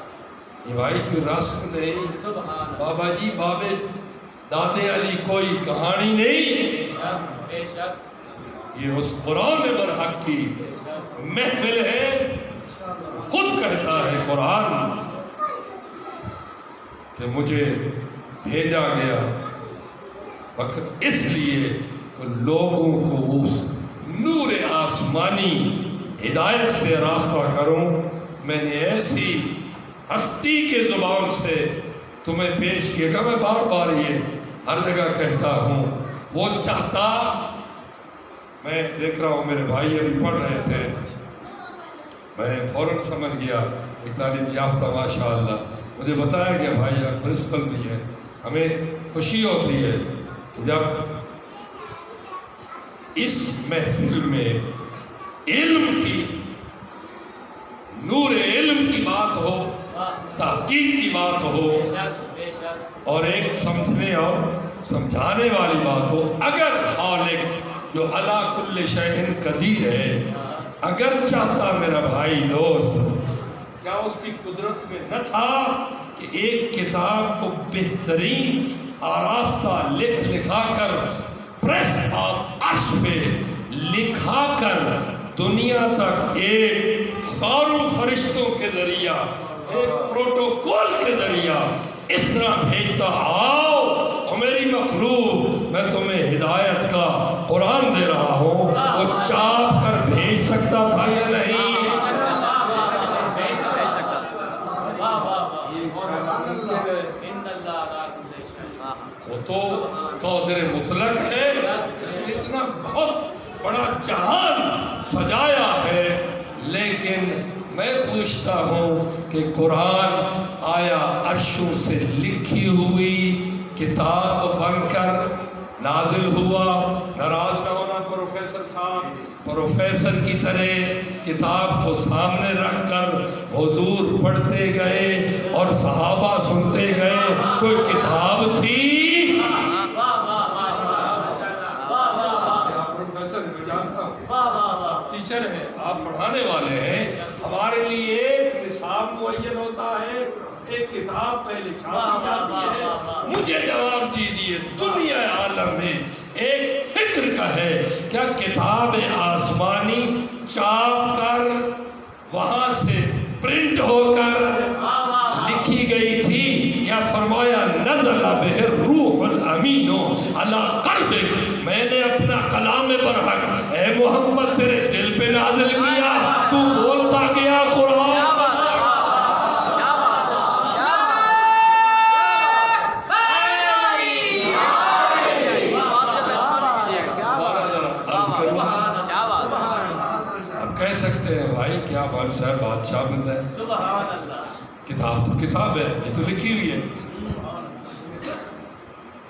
یہ بھائی کوئی رسم نہیں، بابا جی بابے دادے علی کوئی کہانی نہیں، یہ اس قرآن برحق کی محفل ہے۔ خود کہتا ہے قرآن کہ مجھے بھیجا گیا وقت اس لیے کہ لوگوں کو اس نور آسمانی ہدایت سے راستہ کروں۔ میں نے ایسی ہستی کے زبان سے تمہیں پیش کیا کہ میں بار بار یہ ہر جگہ کہتا ہوں، وہ چاہتا، میں دیکھ رہا ہوں میرے بھائی ابھی پڑھ رہے تھے، میں فوراً سمجھ گیا ایک تعلیم یافتہ ماشاءاللہ، مجھے بتایا گیا بھائی یار پرنسپل بھی ہے، ہمیں خوشی ہوتی ہے جب اس محفل میں علم کی، نور علم کی بات ہو، تحقیق کی بات ہو، اور ایک سمجھنے اور سمجھانے والی بات ہو۔ اگر خالق جو علی کل شیء قدیر ہے اگر چاہتا میرا بھائی دوست، کیا اس کی قدرت میں نہ تھا کہ ایک کتاب کو بہترین آراستہ لکھا کر پریس آف عرش پہ لکھا کر دنیا تک ایک ہزاروں فرشتوں کے ذریعہ، ایک پروٹوکول کے ذریعہ اس طرح بھیجتا، آؤ اور میری مخلوق میں تمہیں ہدایت کا قرآن دے رہا ہوں، وہ چاپ کر بھیج سکتا تھا یا نہیں؟ وہ تو قادر مطلق ہے، اس نے اتنا بہت بڑا جہان سجایا ہے، لیکن میں پوچھتا ہوں کہ قرآن آیا عرشوں سے لکھی ہوئی کتاب بن کر نازل ہوا؟ ناراض نہ ہونا پروفیسر صاحب، پروفیسر کی طرح کتاب کو سامنے رکھ کر حضور پڑھتے گئے اور صحابہ سنتے گئے، کوئی کتاب تھی؟ پروفیسر میں جانتا ہوں، ٹیچر ہیں، آپ پڑھانے والے ہیں، ہمارے لیے ایک نصاب معین ہوتا ہے، ایک کتاب پہلے چھاپی جاتی ہے۔ مجھے جواب دیجیے، دنیا عالم میں ایک فکر کا ہے، کیا کتاب آسمانی چاپ کر وہاں سے پرنٹ ہو کر لکھی گئی تھی، یا فرمایا نزل بہ الروح الامین علی قلبک، میں نے اپنا کلام برحق اے محمد تیرے دل پہ نازل کیا، تو بولتا گیا قرآن۔ کہہ سکتے ہیں بھائی کیا بات صاحب بادشاہ بندہ ہے، سبحان اللہ، کتاب تو کتاب ہے، یہ تو لکھی ہوئی ہے،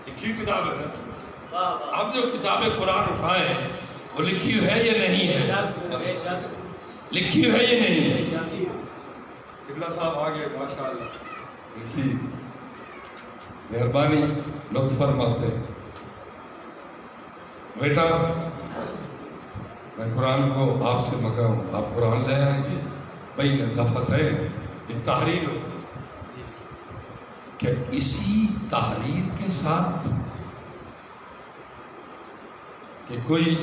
لکھی ہوئی کتاب ہے۔ اب جو کتاب قرآن اٹھائیں وہ لکھی ہوئی ہے یا نہیں ہے؟ لکھی ہوئی ہے یا نہیں ہے؟ قبلہ صاحب آگے ماشاءاللہ لکھی، مہربانی لطف فرماتے بیٹا، میں قرآن کو آپ سے منگاؤں، آپ قرآن لے آئیں گے بین دفتین، ایک تحریر ہو، کہ اسی تحریر کے ساتھ کہ کوئی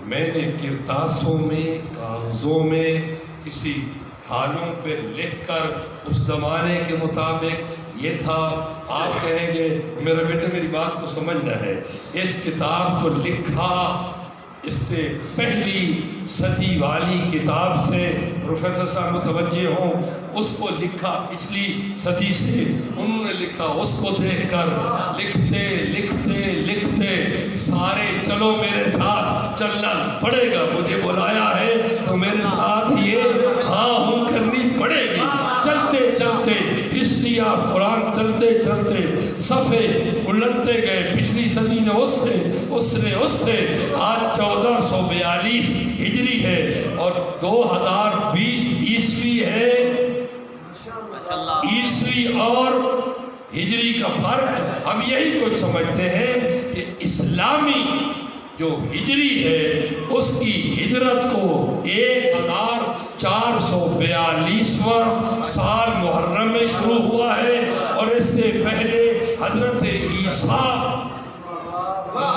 میں نے کرتاسوں میں، کاغذوں میں، کسی تھالوں پہ لکھ کر اس زمانے کے مطابق یہ تھا، آپ کہیں گے میرا بیٹا میری بات کو سمجھنا ہے، اس کتاب کو لکھا اس سے پہلی صدی والی کتاب سے، پروفیسر صاحب متوجہ ہوں، اس کو لکھا پچھلی صدی سے، انہوں نے لکھا، اس کو دیکھ کر لکھتے لکھتے لکھتے سارے چلو میرے ساتھ چلنا پڑے گا، مجھے بلایا ہے تو تو میرے ساتھ یہ ہاں ہوں کرنی پڑے گی. چلتے چلتے ہسٹری آف قرآن چلتے چلتے صفحے الٹتے گئے. پچھلی صدی نے اس سے آج 1442 ہجری ہے اور 2020 عیسوی ہے. عیسوی اور ہجری کا فرق ہم یہی کچھ سمجھتے ہیں کہ اسلامی جو ہجری ہے اس کی ہجرت کو 1442واں سال محرم میں شروع ہوا ہے اور اس سے پہلے حضرت عیسیٰ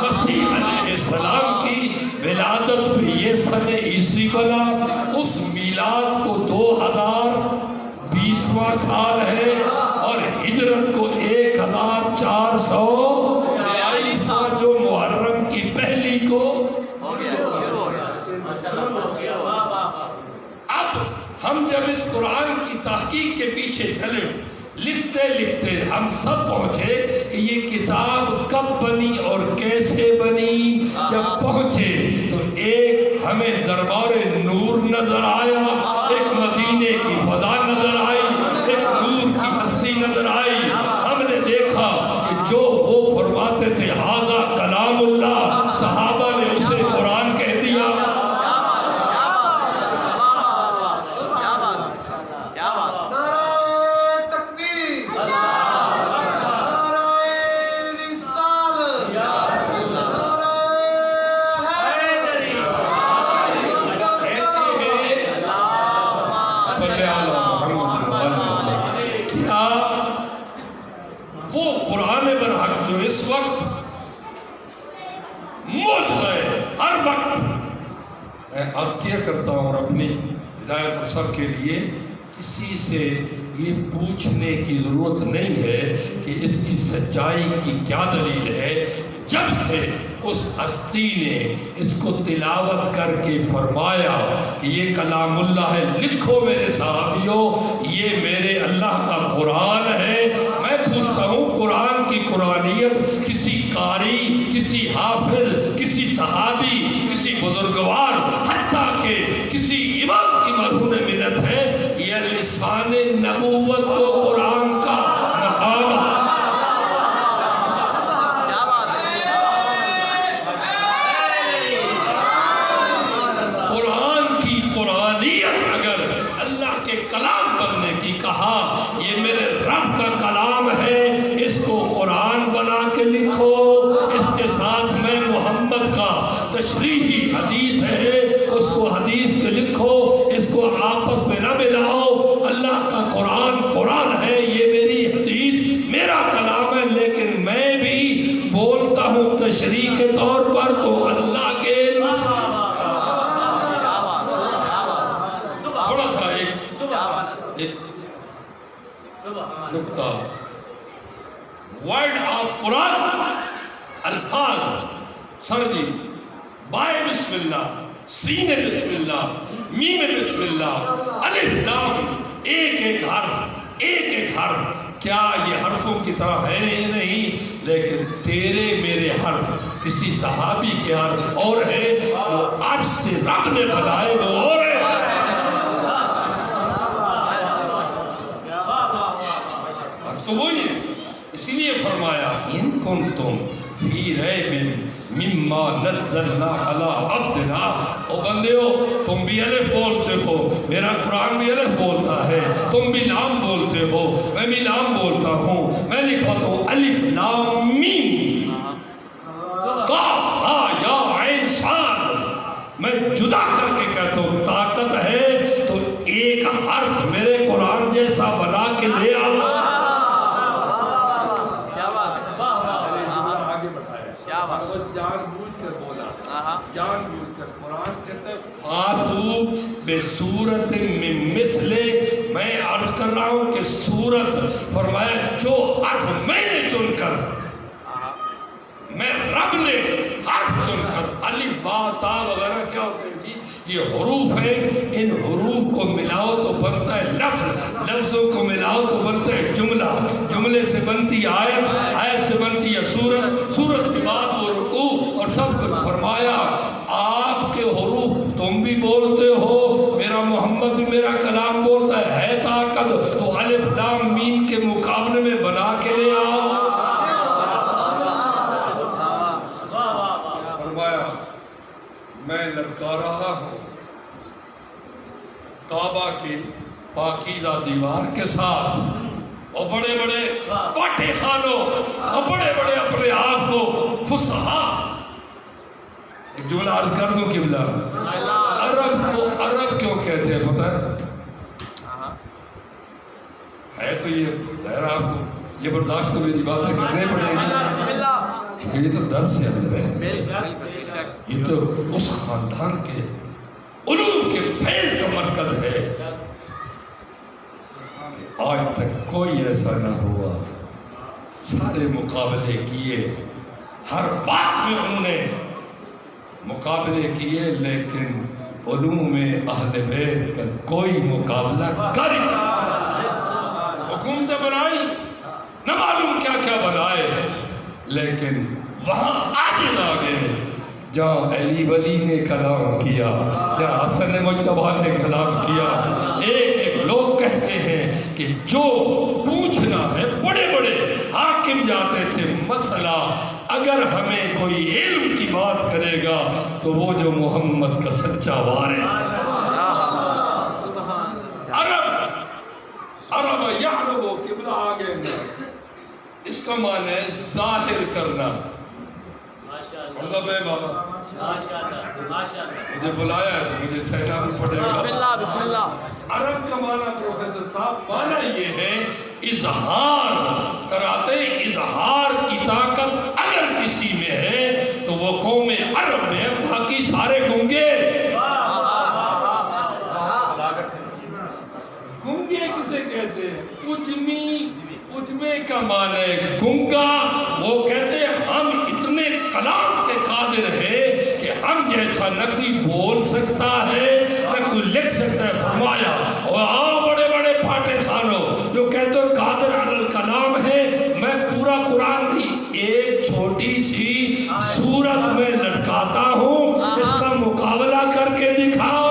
مسیح علیہ السلام کی ولادت پہ یہ سن عیسوی بنا. اس میلاد کو 2020واں سال ہے اور ہجرت کو 1442 جو محرم کی پہلی کو. اب ہم جب اس قرآن کی تحقیق کے پیچھے چلے لکھتے لکھتے ہم سب پہنچے کہ یہ کتاب کب بنی اور کیسے بنی. جب پہنچے تو ایک ہمیں دربار نور نظر آیا, ایک مدینے کی فضا نظر آئی, ایک نور کی ہستی نظر آئی. ہم نے دیکھا کہ جو وہ فرماتے تھے ھذا کلام اللہ, صحابہ نے اسے قرآن کہہ دیا. اس وقت موت ہے ہر وقت. میں عرض کیا کرتا ہوں اور اپنی ہدایت اور سب کے لیے کسی سے یہ پوچھنے کی ضرورت نہیں ہے کہ اس کی سچائی کی کیا دلیل ہے. جب سے اس ہستی نے اس کو تلاوت کر کے فرمایا کہ یہ کلام اللہ ہے, لکھو میرے صحابیوں یہ میرے اللہ کا قرآن ہے. میں پوچھتا ہوں قرآن کی قرآنیت کسی قاری, کسی حافظ, کسی صحابی, کسی بزرگوار, حتیٰ کہ کسی امام کی مرہون منت ہے. یہ لسان نبوت کو قرآن کا مقام ہے. کلام بننے کی کہا یہ میرے رب کا کلام ہے, اس کو قرآن بنا کے لکھو. اس کے ساتھ میں محمد کا تشریحی حدیث ہے اس کو حدیث کے لکھو. اس کو آپس میں نہ ملاؤ. اللہ کا قرآن قرآن ہے, یہ میری حدیث میرا کلام ہے, لیکن میں بھی بولتا ہوں تشریح کے طور پر تو اللہ کے نقطہ ورڈ آف قرآن الفاظ سر جی بائے بسم اللہ, سین بسم اللہ, میم بسم اللہ, الف لام, ایک ایک حرف. کیا یہ حرفوں کی طرح ہے یہ نہیں, لیکن تیرے میرے حرف کسی صحابی کے حرف اور ہے, وہ عرش سے رب نے بنائے وہ اور ہے. تو وہی اسی لیے فرمایا ان کنتم فی ریب مما نزلنا علی عبدنا. او بندیو تم بھی الف بولتے ہو, میرا قرآن بھی الف بولتا ہے, تم بھی لام بولتے ہو, میں بھی لام بولتا ہوں. میں لکھتا ہوں الف لام میم کاف ہا یا عین صاد. میں جدا کر کے کہتا ہوں طاقت ہے تو ایک حرف میرے قرآن جیسا بنا کے لے آؤ. جان بوجھ کر بولا, جان بوجھ کر. قرآن کہتے ہیں فاتو بسورت من مثل. میں عرض کر رہا ہوں کہ سورت فرمایا جو حرف میں نے چن کر, میں رب نے حرف چن کر, الف با تا وغیرہ کیا ہوتے ہیں جی, یہ حروف ہیں. ان حروف کو ملاؤ تو بنتا ہے لفظ, لفظوں کو ملاؤ تو بنتا ہے جملہ, جملے سے بنتی آیت, آیت سے بنتی ہے سورت, سورت کے بعد وہ رکوع اور سب کچھ. فرمایا آپ کے حروف تم بھی بولتے ہو, محمد بھی میرا کلام بولتا ہے طاقت تو الف لام میم کے مقابلے میں بنا کے لے آؤ. فرمایا میں لٹکا رہا ہوں کعبہ کی پاکیزہ دیوار کے ساتھ اور بڑے بڑے پاٹے خانوں اور بڑے بڑے اپنے آپ کو فصحا. ایک جملہ عرض کر دوں قبلہ, عرب کو عرب کیوں کہتے ہیں پتہ ہے تو یہ ظاہر آپ کو یہ برداشت تو میری باتیں کرنے پڑیں گی, یہ تو درس سے اندر ہے, یہ تو اس خاندان کے علوم کے فیض کا مرکز ہے. آج تک کوئی ایسا نہ ہوا, سارے مقابلے کیے, ہر بات میں انہوں نے مقابلے کیے, لیکن علوم اہل بیت کا کوئی مقابلہ کر ہی نہیں. حکومتیں بنائی, نہ معلوم کیا کیا بنائے, لیکن وہاں آگے نہ گئے جہاں علی ولی نے کلام کیا, جہاں حسن مجتبیٰ نے کلام کیا. ایک لوگ کہتے ہیں کہ جو پوچھنا ہے, بڑے بڑے حاکم جاتے تھے مسئلہ اگر ہمیں کوئی علم کی بات کرے گا تو وہ جو محمد کا سچا وارث ہے. عرب یعلمو قبلہ آگے اس کا معنی ہے ظاہر کرنا. مجھے بلایا ہے تو مجھے سیلاب پڑے گا. بسم اللہ بسم اللہ. عرب کا معنی پروفیسر صاحب معنی یہ ہے اظہار کراتے. اظہار کی طاقت اگر کسی میں ہے تو وہ قوم عرب میں, باقی سارے گنگے. گنگے کسے کہتے ہیں؟ اجمی کا معنی ہے گنگا. وہ کہتے ہیں ہم اتنے کلام کے قادر ہیں کہ ہم جیسا نہ کوئی بول سکتا ہے نہ کوئی لکھ سکتا ہے. فرمایا اور آؤ بڑے بڑے پھاٹے خانوں جو کہتے ہو قادر علی الکلام ہے, میں پورا قرآن کی ایک چھوٹی سی سورت میں لٹکاتا ہوں, اس کا مقابلہ کر کے دکھاؤ.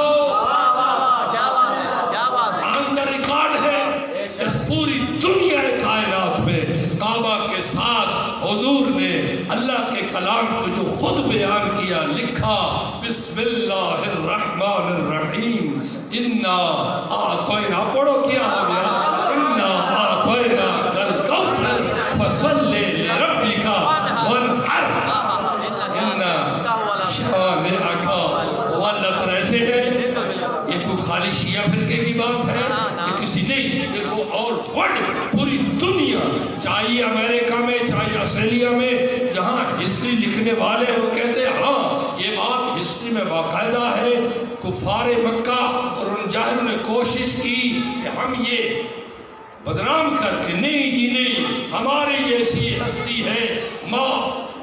پوری دنیا کائنات میں کعبہ کے ساتھ حضور نے اللہ کے کلام کو جو خود بیان کیا, لکھا بسم اللہ الرحمن الرحیم انا اعطینا. پڑھو کیا ہو گیا؟ انا اعطینا الکوثر فصلی لربک وانحر ان شانئک هو الابتر. ایسے ہے یہ کوئی خالی شیعہ فرقے کی بات ہے, یہ کسی نہیں, یہ وہ اور پوری دنیا, چاہیے امریکہ میں چاہیے آسٹریلیا میں, جہاں ہسٹری لکھنے والے وہ کہتے ہیں ہاں یہ بات ہسٹری میں باقاعدہ ہے. کفار مکہ اور ان جاہلوں نے کوشش کی کہ ہم یہ بدنام کر کے, نہیں جی نہیں, ہماری جیسی ہستی ہے, ماں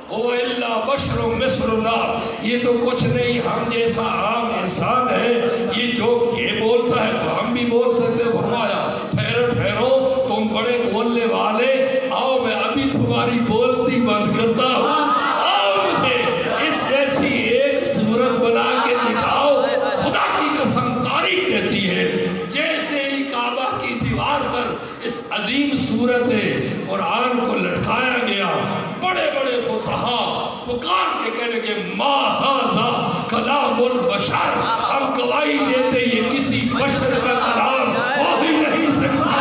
وہ الا بشر مثلنا, یہ تو کچھ نہیں, ہم جیسا عام انسان ہے, یہ جو یہ بولتا ہے تو ہم بھی بول سکتے. فرمایا ٹھہرو ٹھہرو, تم بڑے بولنے والے, آؤ میں ابھی تمہاری بولتی بند کرتا ہوں, آؤ مجھے اس جیسی ایک صورت بنا کے دکھاؤ. خدا کی قسم تاریخ کہتی ہے جیسے ہی کعبہ کی دیوار پر اس عظیم صورت قرآن کو لٹکایا گیا, بڑے بڑے فصحا پکار کے کہنے کے ما ھذا کلام البشر, ہم گواہی دیتے یہ کسی بشر کا کلام ہو ہی نہیں سکتا.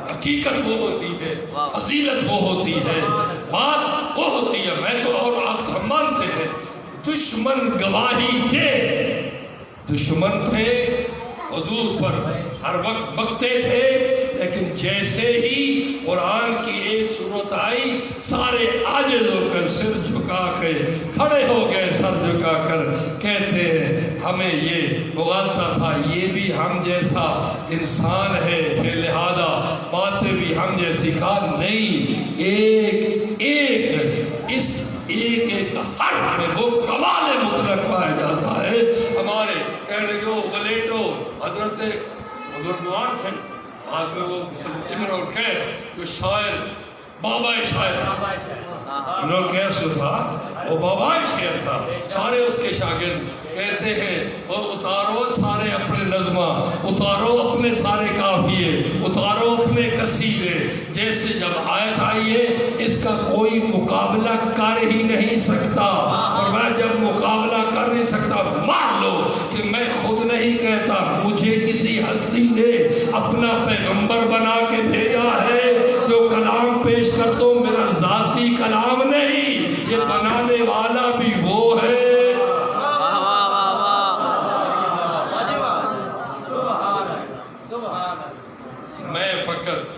حقیقت وہ ہوتی ہے, فضیلت وہ ہوتی ہے, بات وہ ہوتی ہے. میں تو اور آپ ہم مانتے ہیں دشمن گواہی دے, دشمن تھے حضور پر ہر وقت بکتے تھے, لیکن جیسے ہی قرآن کی ایک صورت آئی سارے عاجز ہو کر سر جھکا کے کھڑے ہو گئے, سر جھکا کر کہتے ہیں ہمیں یہ مغالطہ تھا, یہ بھی ہم جیسا انسان ہے, بے لہذا باتیں بھی ہم جیسی کار نہیں. ایک ایک اس ایک ایک حرف میں وہ کمال مطلق پایا جاتا ہے. ہمارے کہنے کو ولیٹو حضرت حضرت نوان تھے, آج میں وہ امرؤ القیس جو شاعر بابا شاعر تھا، امرؤ القیس جو تھا وہ بابا شاعر تھا، سارے اس کے شاگرد کہتے ہیں وہ اتارو سارے اپنے نظمہ، اتارو اپنے سارے قافیے، اتارو اپنے قصیدے، جیسے جب آیت آئی ہے اس کا کوئی مقابلہ کر ہی نہیں سکتا، اور میں جب مقابلہ کر نہیں سکتا مان لو کہ میں خود نہیں کہتا، مجھے کسی ہستی نے اپنا پیغمبر بنا کے بھیجا ہے، جو کلام پیش کر دو میرا ذاتی کلام نہیں، یہ بنانے والا بھی وہ ہے۔ میں فقط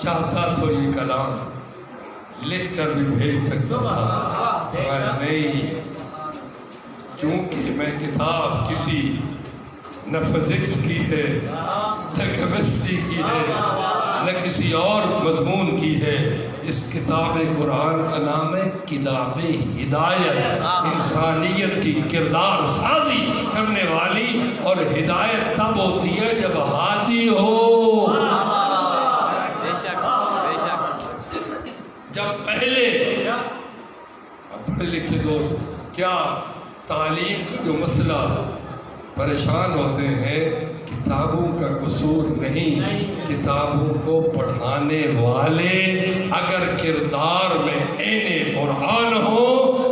چاہتا تو یہ کلام لکھ کر بھی بھیج سکتا تھا، میں نہیں، کیونکہ میں کتاب کسی نہ فزکس کی ہے نہ کیمسٹری کی ہے نہ کسی اور مضمون کی ہے، اس کتاب قرآن کا نام ہے کتاب ہدایت، انسانیت کی کردار سازی کرنے والی، اور ہدایت تب ہوتی ہے جب ہادی ہو، جب پہلے پڑھے لکھے دوست کیا تعلیم کا جو مسئلہ پریشان ہوتے ہیں، کتابوں کا قصور نہیں، کتابوں کو پڑھانے والے اگر کردار میں عین قرآن ہو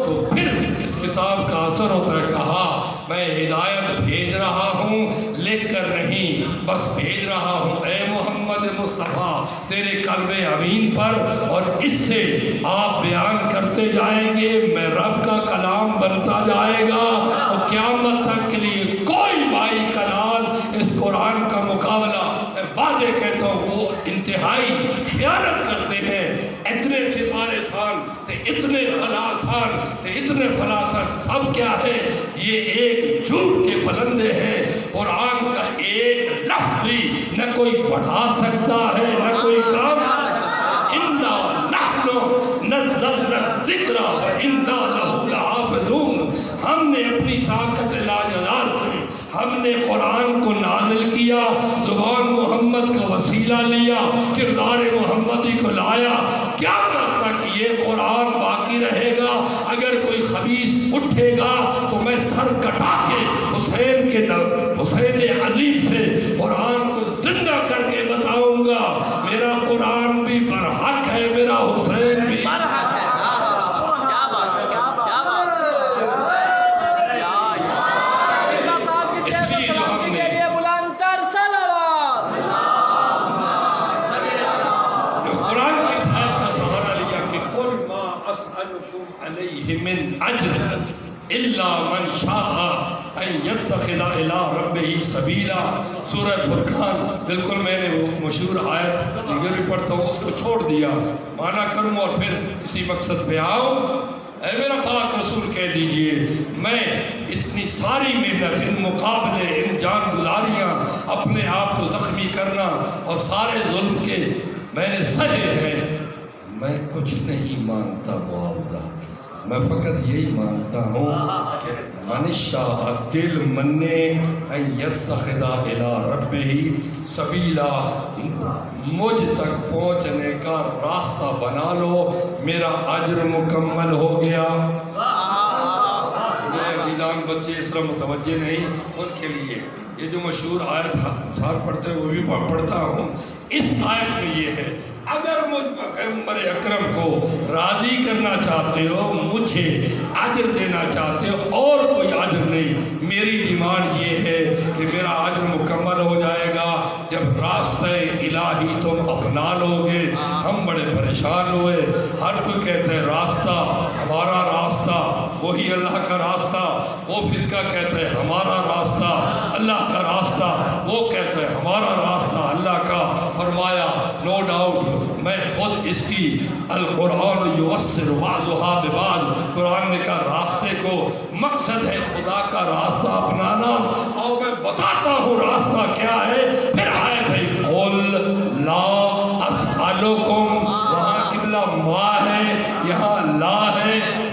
تو پھر اس کتاب کا اثر ہوتا ہے۔ کہا میں ہدایت بھیج رہا ہوں لکھ کر نہیں، بس بھیج رہا ہوں اے محمد مصطفیٰ تیرے قلب امین پر، اور اس سے آپ بیان کرتے جائیں گے، میں رب کا کلام بنتا جائے گا، اور قیامت تک کے لیے کوئی بھائی کلال اس قرآن کا مقابلہ، میں واضح کہتا ہوں وہ انتہائی خیانت کرتے ہیں۔ اتنے ستارے سان تے اتنے فلاسان تے اتنے فلاسن، سب کیا ہے؟ یہ ایک جھوٹ کے پلندے ہیں، قرآن کا ایک لفظ بھی نہ کوئی پڑھا سکتا ہے نہ کوئی کام۔ اِنَّا نَحْنُ نَزَّلْنَا الذِّكْرَ وَإِنَّا لَهُ لَحَافِظُونَ، ہم نے اپنی طاقت لاجلال سے ہم نے قرآن کو نازل کیا، زبان محمد کا وسیلہ لیا، کردار محمدی کو لایا، کیا تک یہ قرآن باقی رہے گا؟ اگر کوئی خبیث اٹھے گا تو میں سر کٹا کے حسین عظیم سے قرآن کو زندہ کر کے بتاؤں گا میرا قرآن بھی برحق ہے، میرا حسین بھی برحق ہے۔ کیا بات ہے، کیا بات ہے۔ اس لیے جو ہم نے قرآن کی آیت کا سہارا لیا کہ قُلْ مَا أَسْأَلُكُمْ عَلَيْهِ مِنْ أَجْرٍ إِلَّا مَنْ شَاءَ أَنْ يَتَّخِذَ إِلَىٰ رَبِّهِ سَبِيلًا، سورہ فرقان۔ بالکل میں نے وہ مشہور آیت دیگر بھی پڑھتا ہوں، اس کو چھوڑ دیا، مانا کروں اور پھر اسی مقصد پہ آؤں۔ اے میرا پاک رسول کہہ دیجئے میں اتنی ساری محنت، ان مقابلے، ان جان گزاریاں، اپنے آپ کو زخمی کرنا اور سارے ظلم کے میں نے سہے ہیں، میں کچھ نہیں مانتا معاوضہ، میں فقط یہی مانتا ہوں کہ من شاء دل مننے ان یتخذ الی ربہ سبیلا، مجھ تک پہنچنے کا راستہ بنا لو، میرا اجر مکمل ہو گیا۔ میرے عزیزان بچے اس طرح متوجہ نہیں، ان کے لیے یہ جو مشہور آیت سار پڑھتے وہ بھی پڑھتا ہوں، اس آیت میں یہ ہے اگر مجھ پیغمبر اکرم کو راضی کرنا چاہتے ہو، مجھے اجر دینا چاہتے ہو، اور کوئی اجر نہیں، میری ڈیمانڈ یہ ہے کہ میرا اجر مکمل ہو جائے گا جب راستہ الہی تم اپنا لو گے۔ ہم بڑے پریشان ہوئے، ہر کوئی کہتا ہے راستہ ہمارا راستہ وہی اللہ کا راستہ، وہ فرقہ کہتا ہے ہمارا راستہ اللہ کا راستہ، وہ کہتا ہے ہمارا راستہ اللہ کا۔ فرمایا نو ڈاؤٹ میں خود اس کی القرآن یوسر بعضھا ببعض، قرآن نے کہا راستے کو مقصد ہے خدا کا راستہ اپنانا، اور میں بتاتا ہوں راستہ کیا ہے۔ پھر آیت ہے قل لا اسألکم، وہاں قبلہ ما ہے یہاں لا ہے،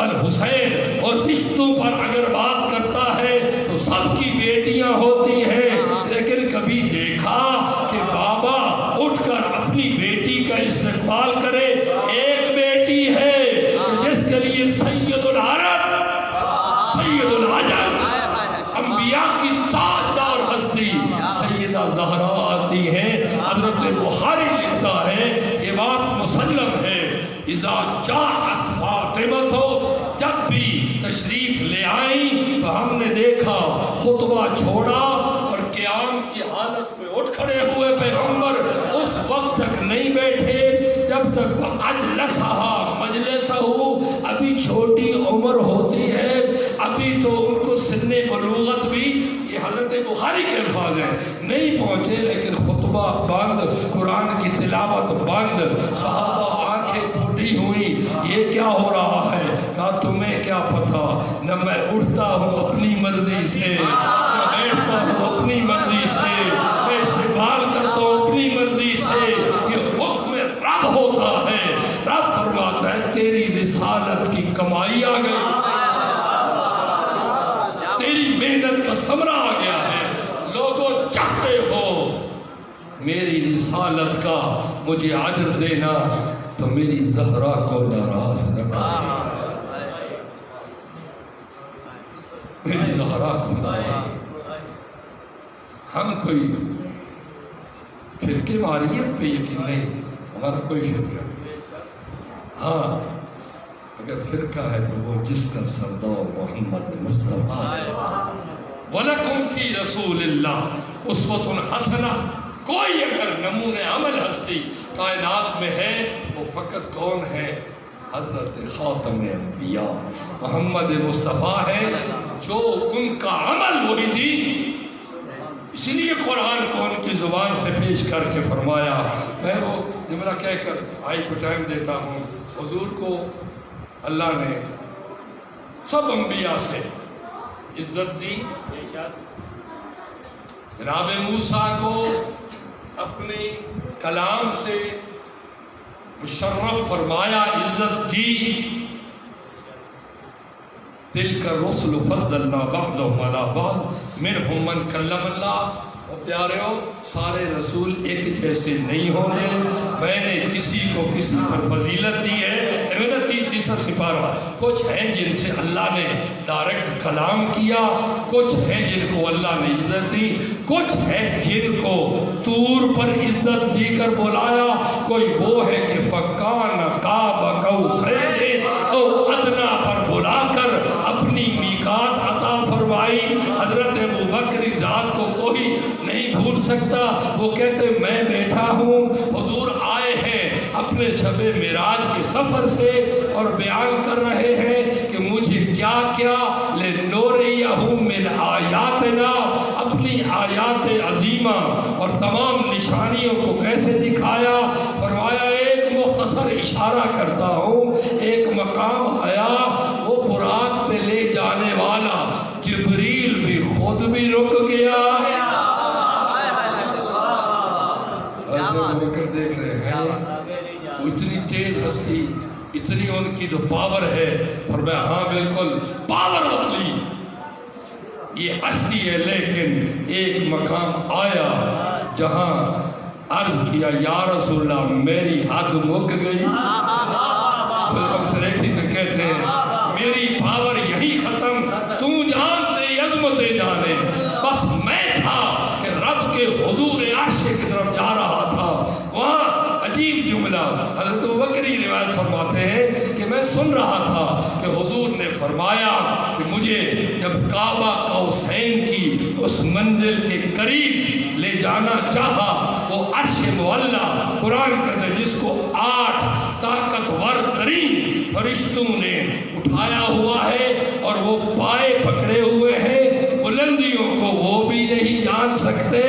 اور حسین اور رشتوں پر اگر بات کرتا ہے تو سب کی بیٹیاں ہوتی ہیں، لیکن کبھی دیکھا کہ بابا اٹھ کر اپنی بیٹی کا استقبال کرے؟ ایک بیٹی ہے جس کے لیے سید العرب، سید العجم، انبیاء کی تاجدار ہستی سیدہ زہرا آتی ہیں۔ حضرت بخاری لکھتا ہے، یہ بات مسلم ہے، اذا جاءت فاطمہ، جب بھی تشریف لے آئیں تو ہم نے دیکھا خطبہ چھوڑا اور قیام کی حالت میں اٹھ کھڑے ہوئے پیغمبر اس وقت تک نہیں بیٹھے جب تک اجلسہا مجلسہ، ابھی چھوٹی عمر ہوتی ہے، ابھی تو ان کو سن بلوغت بھی، یہ حضرت بخاری کے الفاظ ہیں، نہیں پہنچے، لیکن خطبہ بند، قرآن کی تلاوت بند، صحابہ آنکھیں پھوٹی ہوئی، یہ کیا ہو رہا ہے؟ کہا تمہیں کیا پتہ، نہ میں اٹھتا ہوں اپنی مرضی سے، نہ بیٹھتا ہوں اپنی مرضی سے، میں استقبال کرتا ہوں اپنی مرضی سے، یہ حکم رب ہوتا ہے۔ رب فرماتا ہے تیری رسالت کی کمائی آ گئی، تیری محنت کا ثمرہ آ گیا ہے، لوگوں چاہتے ہو میری رسالت کا مجھے اجر دینا تو میری زہرا کو ناراض رکھا، میری زہرا کو ناراض۔ ہم کوئی فرقے واریت پہ یقین نہیں، ہمارا کوئی فرقہ نہیں، ہاں اگر فرقہ ہے تو وہ جس کا سردار محمد مصطفیٰ ہے۔ وَلَكُمْ فِي رَسُولِ اللَّهِ أُسْوَةٌ حَسَنَةٌ، کوئی اگر نمونِ عمل ہستی کائنات میں ہے وہ فقط کون ہے؟ حضرت خاتم انبیاء محمد مصطفیٰ ہے، جو ان کا عمل وہی دین۔ اس لیے قرآن کو ان کی زبان سے پیش کر کے فرمایا، میں وہ جملہ کہہ کر آئی کو ٹائم دیتا ہوں، حضور کو اللہ نے سب انبیاء سے عزت دی، جناب موسیٰ کو اپنے کلام سے مشرف فرمایا، عزت دی۔ تلک الرسل فضلنا بعضهم على بعض منهم من کلم اللہ۔ اور پیارے ہو، سارے رسول ایک جیسے نہیں ہوں گے، میں نے کسی کو کسی پر فضیلت دی ہے، میرا تیسرا سپارہ، کچھ ہیں جن سے اللہ نے ڈائریکٹ کلام کیا، کچھ ہیں جن کو اللہ نے عزت دی، کچھ ہیں جن کو طور پر عزت دی کر بلایا، کوئی وہ ہے کہ فکان قاب قوسین او ادنا پر بلا کر اپنی میقات عطا فرمائی۔ حضرت ابوبکر ذات کو کوئی نہیں بھول سکتا، وہ کہتے میں بیٹھا ہوں، حضور آئے ہیں اپنے شب معراج کے سفر سے اور بیان کر رہے ہیں کہ مجھے کیا کیا لِنُرِيَهُ مِنْ آیاتنا، اپنی آیات عظیمہ اور تمام نشانیوں کو کیسے دکھایا۔ فرمایا ایک مختصر اشارہ کرتا ہوں، ایک مقام آیا، وہ براق پہ لے جانے والا جبریل بھی خود بھی رک گیا۔ بکر دیکھ رہے ہیں وہ اتنی تیز ہستی، اتنی ان کی جو پاور ہے، اور میں ہاں بالکل پاور والی یہ ہستی ہے، لیکن ایک مقام آیا جہاں عرض کیا یا رسول اللہ میری حد مک گئی۔ کہتے ہیں میری پاور یہی ختم، تم جانتے عظمت جانے، بس میں تھا کہ رب کے حضور عرش کی طرف جا رہا تھا، وہاں عجیب جملہ حضرت بکری روایت فرماتے ہیں کہ میں سن رہا تھا کہ حضور نے فرمایا کہ مجھے جب کعبہ قوسین کی اس منزل کے قریب لے جانا چاہا، وہ عرش معلیٰ قرآن کہتے ہیں جس کو 8 طاقتور ترین فرشتوں نے اٹھایا ہوا ہے اور وہ پائے پکڑے ہوئے ہیں، بلندیوں کو وہ بھی نہیں جان سکتے۔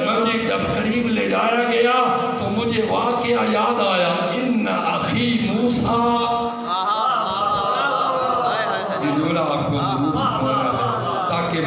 مجھے جب قریب لے جایا گیا تو مجھے واقعہ یاد آیا، ان اخی موسیٰ، یہ جملہ آپ کو ضرور سنانا ہے تاکہ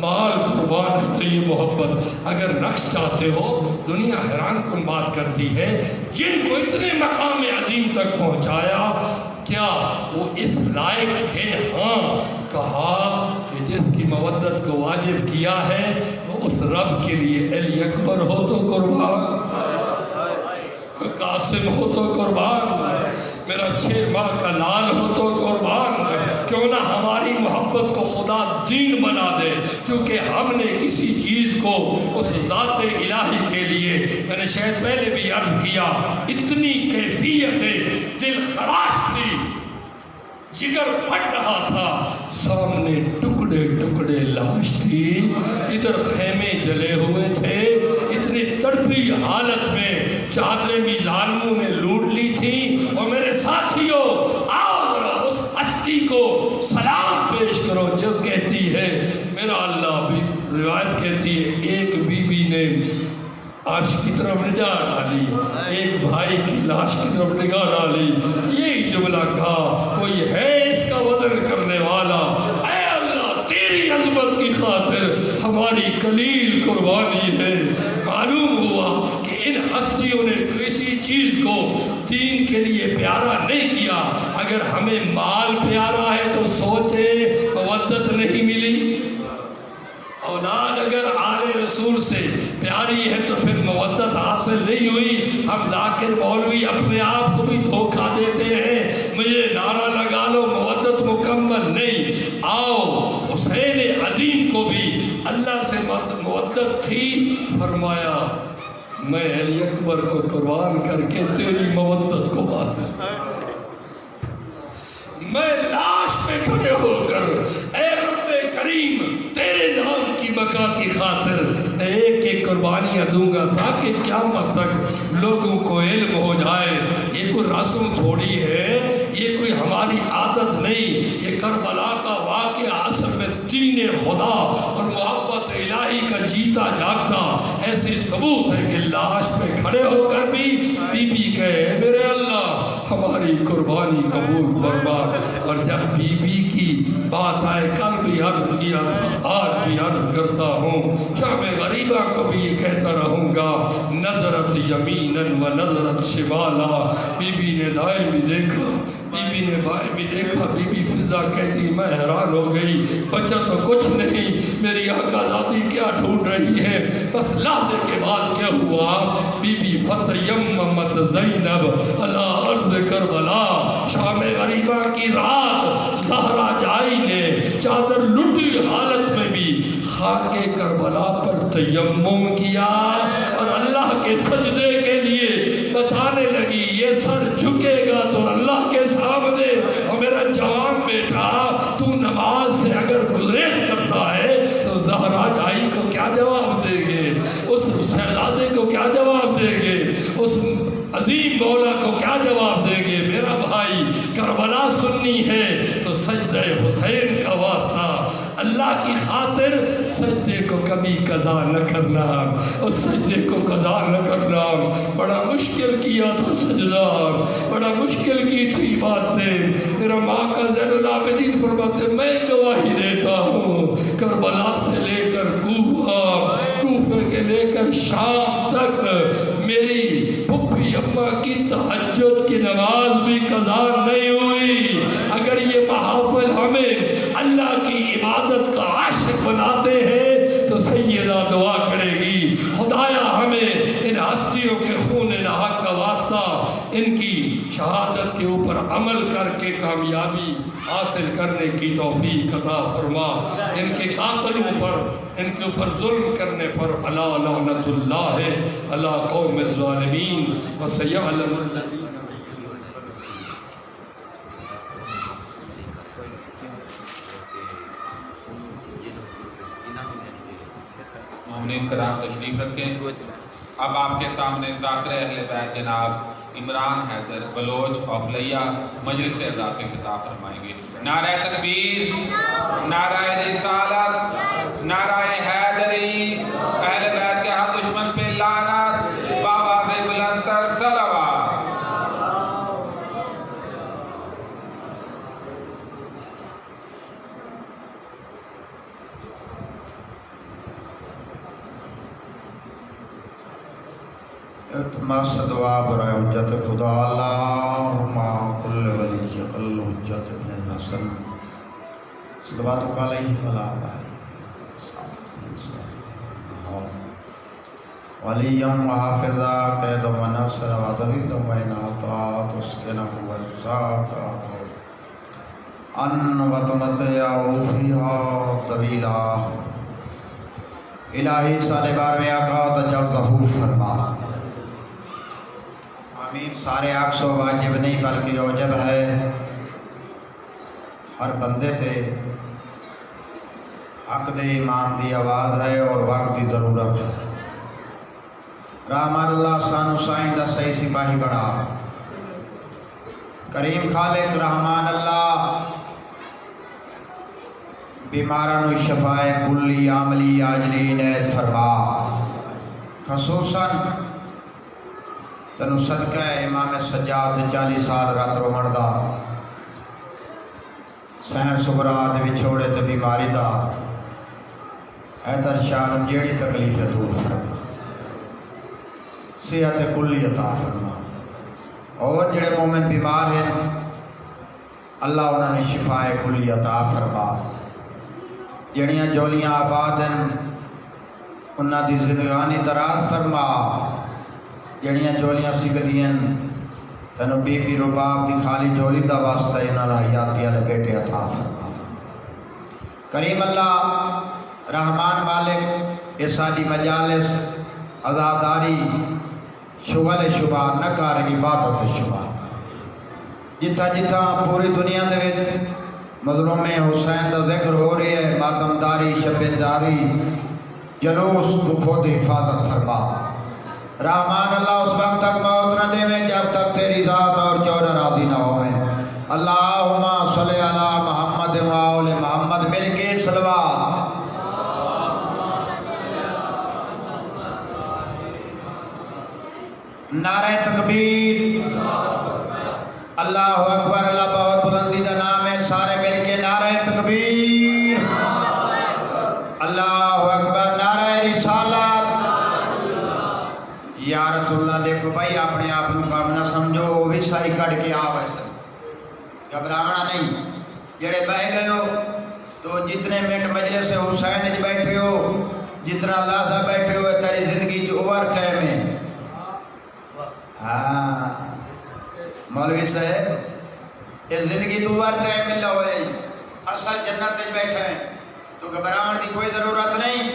مال قربان ہے تو یہ محبت. اگر نقش چاہتے ہو, دنیا حیران کن بات کرتی ہے, جن کو اتنے مقام عظیم تک پہنچایا, کیا وہ اس لائق تھے؟ ہاں, کہا کہ جس کی مودت کو واجب کیا ہے وہ اس رب کے لیے علی اکبر ہو تو قربان, قاسم ہو تو قربان, میرا 6 ماہ کا لال ہو تو قربان. کیوں نہ ہماری محبت کو خدا دین بنا دے, کیونکہ ہم نے کسی چیز کو اس ذات الہی کے لیے, میں نے شاید پہلے بھی عرض کیا, اتنی کیفیت دل خراش تھی, جگر پھٹ رہا تھا, سامنے ٹکڑے ٹکڑے لاش تھی, ادھر خیمے جلے ہوئے تھے, اتنی تڑپی حالت میں چادریں بھی ظالموں نے لوٹ لی تھی. اور میرے ساتھیوں, آؤ ذرا اس ہستی کو سلام پیش کرو جو کہتی ہے, میرا اللہ بھی روایت کہتی ہے, ایک بی بی نے عرش کی طرف نگاہ ڈالی, ایک بھائی کی لاش کی طرف نگاہ ڈالی, یہی جملہ کہا, کوئی ہے اس کا وزن کرنے والا؟ اے اللہ, تیری عظمت کی خاطر ہماری قلیل قربانی ہے. معلوم ہوا کہ ان ہستیوں نے کسی چیز کو دین کے لیے پیارا نہیں کیا. اگر ہمیں مال پیارا ہے تو سوچے مودت نہیں ملی, اولاد اگر آل رسول سے پیاری ہے تو پھر مودت حاصل نہیں ہوئی. ہم ذاکر مولوی اپنے آپ کو بھی دھوکہ دیتے ہیں, مجھے نعرہ لگا لو, مودت مکمل نہیں. آؤ, حسین عظیم کو بھی اللہ سے مودت تھی, فرمایا میں علی اکبر کو قربان کر کے تیری مودت کو حاصل, میں لاش پہ کھڑے ہو کر اے رب کریم تیرے نام کی بقا کی خاطر ایک ایک قربانیاں دوں گا, تاکہ قیامت تک لوگوں کو علم ہو جائے. یہ کوئی رسم تھوڑی ہے, یہ کوئی ہماری عادت نہیں, یہ کربلا کا واقعہ اصل میں دین خدا اور محبت الہی کا جیتا جاگتا ایسی ثبوت ہے کہ لاش پہ کھڑے ہو کر بھی بی بی کہے, میرے اللہ ہماری قربانی قبول فرما. اور جب بی بی کی بات آئے, کل بھی عرض کیا تھا, آج بھی عرض کرتا ہوں, شام غریبہ کو بھی یہ کہتا رہوں گا, نظرت یمیناً و نظرت شمالا, بی بی نے دائیں بھی دیکھا, بی بی نے بائیں بھی دیکھا. بی بی فضا کہتی میں حیران ہو گئی, بچہ تو کچھ نہیں, میری آقا ذاتی کیا ڈھونڈ رہی ہے. بس لحظے کے بعد کیا ہوا, بی بی فتیممت زینب علی ارض کربلا, شام غریبہ کی رات زہرا جائی نے چادر لٹی حالت میں بھی خاک کربلا پر تیمم کیا, اور اللہ کے سجدے کے لیے بتانے لگی یہ سر جھکے گا تو اللہ کے سامنے, اور میرا جوان بیٹا تو نماز سے اگر گریز کرتا ہے تو زہرا جائی کو کیا جواب دے گے, اس شہزادے کو کیا جواب دے گے, اس عظیم مولا کو کیا جواب دیں گے؟ میرا بھائی کربلا سننی ہے تو سجدہ حسین کا واسطہ, اللہ کی خاطر سجدے کو کبھی قضا نہ کرنا, اس سجدے کو قضا نہ کرنا. بڑا مشکل کیا تھا سجدہ, بڑا مشکل کی تھی باتیں. میرا ماں کا زین العابدین فرماتے میں گواہی دیتا ہوں, کربلا سے لے کر کوفہ, کوفے کے لے کر شام تک میری پھپھی اماں کی تہجد کی نماز بھی قضا نہیں ہوئی. اگر یہ محافل ہمیں اللہ کی عبادت کا عاشق بناتے ہیں تو سیدہ دعا کرے گی, خدایا ہمیں ان ہستیوں کے خون نہا کا واسطہ ان کی شہادت کے اوپر عمل کر کے کامیابی حاصل کرنے کی توفیق عطا فرما. ان کے قاتلوں پر, ان کے اوپر ظلم کرنے پر الا لعنت اللہ علی قوم الظالمین وسیعلم الذین. مومنین کرام تشریف رکھیں. اب آپ کے سامنے ذاکر اہل بیت جناب عمران حیدر بلوچ اوفلیہ مجلس اعزاز سے خطاب فرمائیں گے. نعرہ تکبیر, نعرہ رسالت, نعرہ حیدری, اہل بیت کے ہر دشمن پہ لعنت, بابا سے بلند تر صلوات. التماس دعا برائے حجت خدا اللہم کل ولی کل حجت ابن الحسن صلواتک علیہ وعلی آلہ ولیم وحافظہ قید و نصر و دلید و انعطاء تسکنہ والزاق ان وتمتع فیہا طویلا الہی سال بار میں آقا تجوزہ فرما آمین. سارے عکس و واجب نہیں بلکہ اوجب ہے. ہر بندے تے حق دے امام دی آواز ہے اور وقت دی ضرورت ہے. رحمان اللہ سانو سائن دا صحیح سپاہی بنا. کریم خالق رحمان اللہ بیمارانو شفائے کلی عاملی آجلی عنایت فرما. خصوصاً تنو صدقہ امام سجاد 40 سال رات رومن دا سہر صبرا دے وچھوڑے تے بیماری دا حیدر شاہ جیڑی تکلیف دور فرما. صحت کلی عطا فرما. اور جڑے مومن بیمار ہیں اللہ انہوں نے شفاء کلی عطا فرما. جڑیاں جولیاں آباد ہیں انہاں دی زندگانی دراز فرما. جڑیاں جولیاں سکدیاں تینوں بی بی رباب دی خالی جولی دا واسطہ انہاں نے حیاتی والے بیٹے عطا فرما. کریم اللہ رحمان مالک یہ ساری مجالس عزاداری شغل شمار نہ کر عبادت شمار. جتھا جتھا پوری دنیا دے وچ مظلوم حسین دا ذکر ہو رہی ہے ماتمداری شبیداری جلوس خود حفاظت فرما. رحمان اللہ اس وقت تک موت نہ دے میں جب تک تیری ذات اور چودہ راضی نہ ہوئے. اللہم صلی علی محمد و آل محمد مل کے صلوات. نعرہ تکبیر اللہ اکبر. اللہ بہت بلندی کا نام ہے. سارے مل کے نعرہ تکبیر اللہ اکبر. نعرہ رسالت یا رسول اللہ. دیکھو بھائی اپنے آپ کو کام نہ سمجھو وہ بھی صحیح کٹ کے آ ویسے گھبرانا نہیں. جڑے بہ گئے ہو تو جتنے منٹ مجلس حسین وچ بیٹھے ہو جتنا لحظہ بیٹھے ہو تیری زندگی چ اوور ٹائم ہے. ہاں مولوی صاحب اس زندگی تو اوور ٹائم ملا ہوئے اصل جنت میں بیٹھے ہیں تو گھبراہٹ کی کوئی ضرورت نہیں.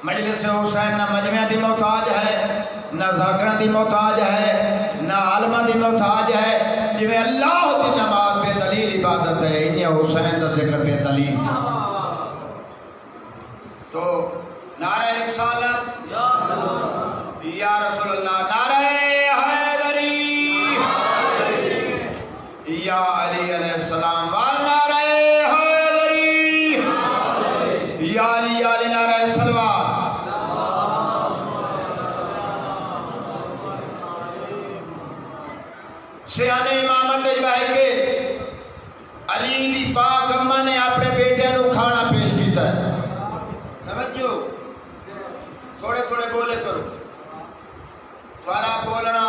مجلس حسین نہ مجمع دی محتاج ہے نہ ذاکرہ دی محتاج ہے نہ عالمہ دی محتاج ہے. جو اللہ دی نماز بے دلیل عبادت ہے انہیں حسین دا ذکر بے دلیل. تو نعرہ رسالت یا رسول اللہ. نعرہ حیدری یا علی علیہ السلام وال. نعرہ حیدری یا علی علی. نعرہ صلوات. سیانے امامت بہ کے علی دی پاک اماں نے اپنے بیٹے نو کھانا پیش کیتا ہے. سمجھو تھوڑے تھوڑے بولے کرو. تھوڑا بولنا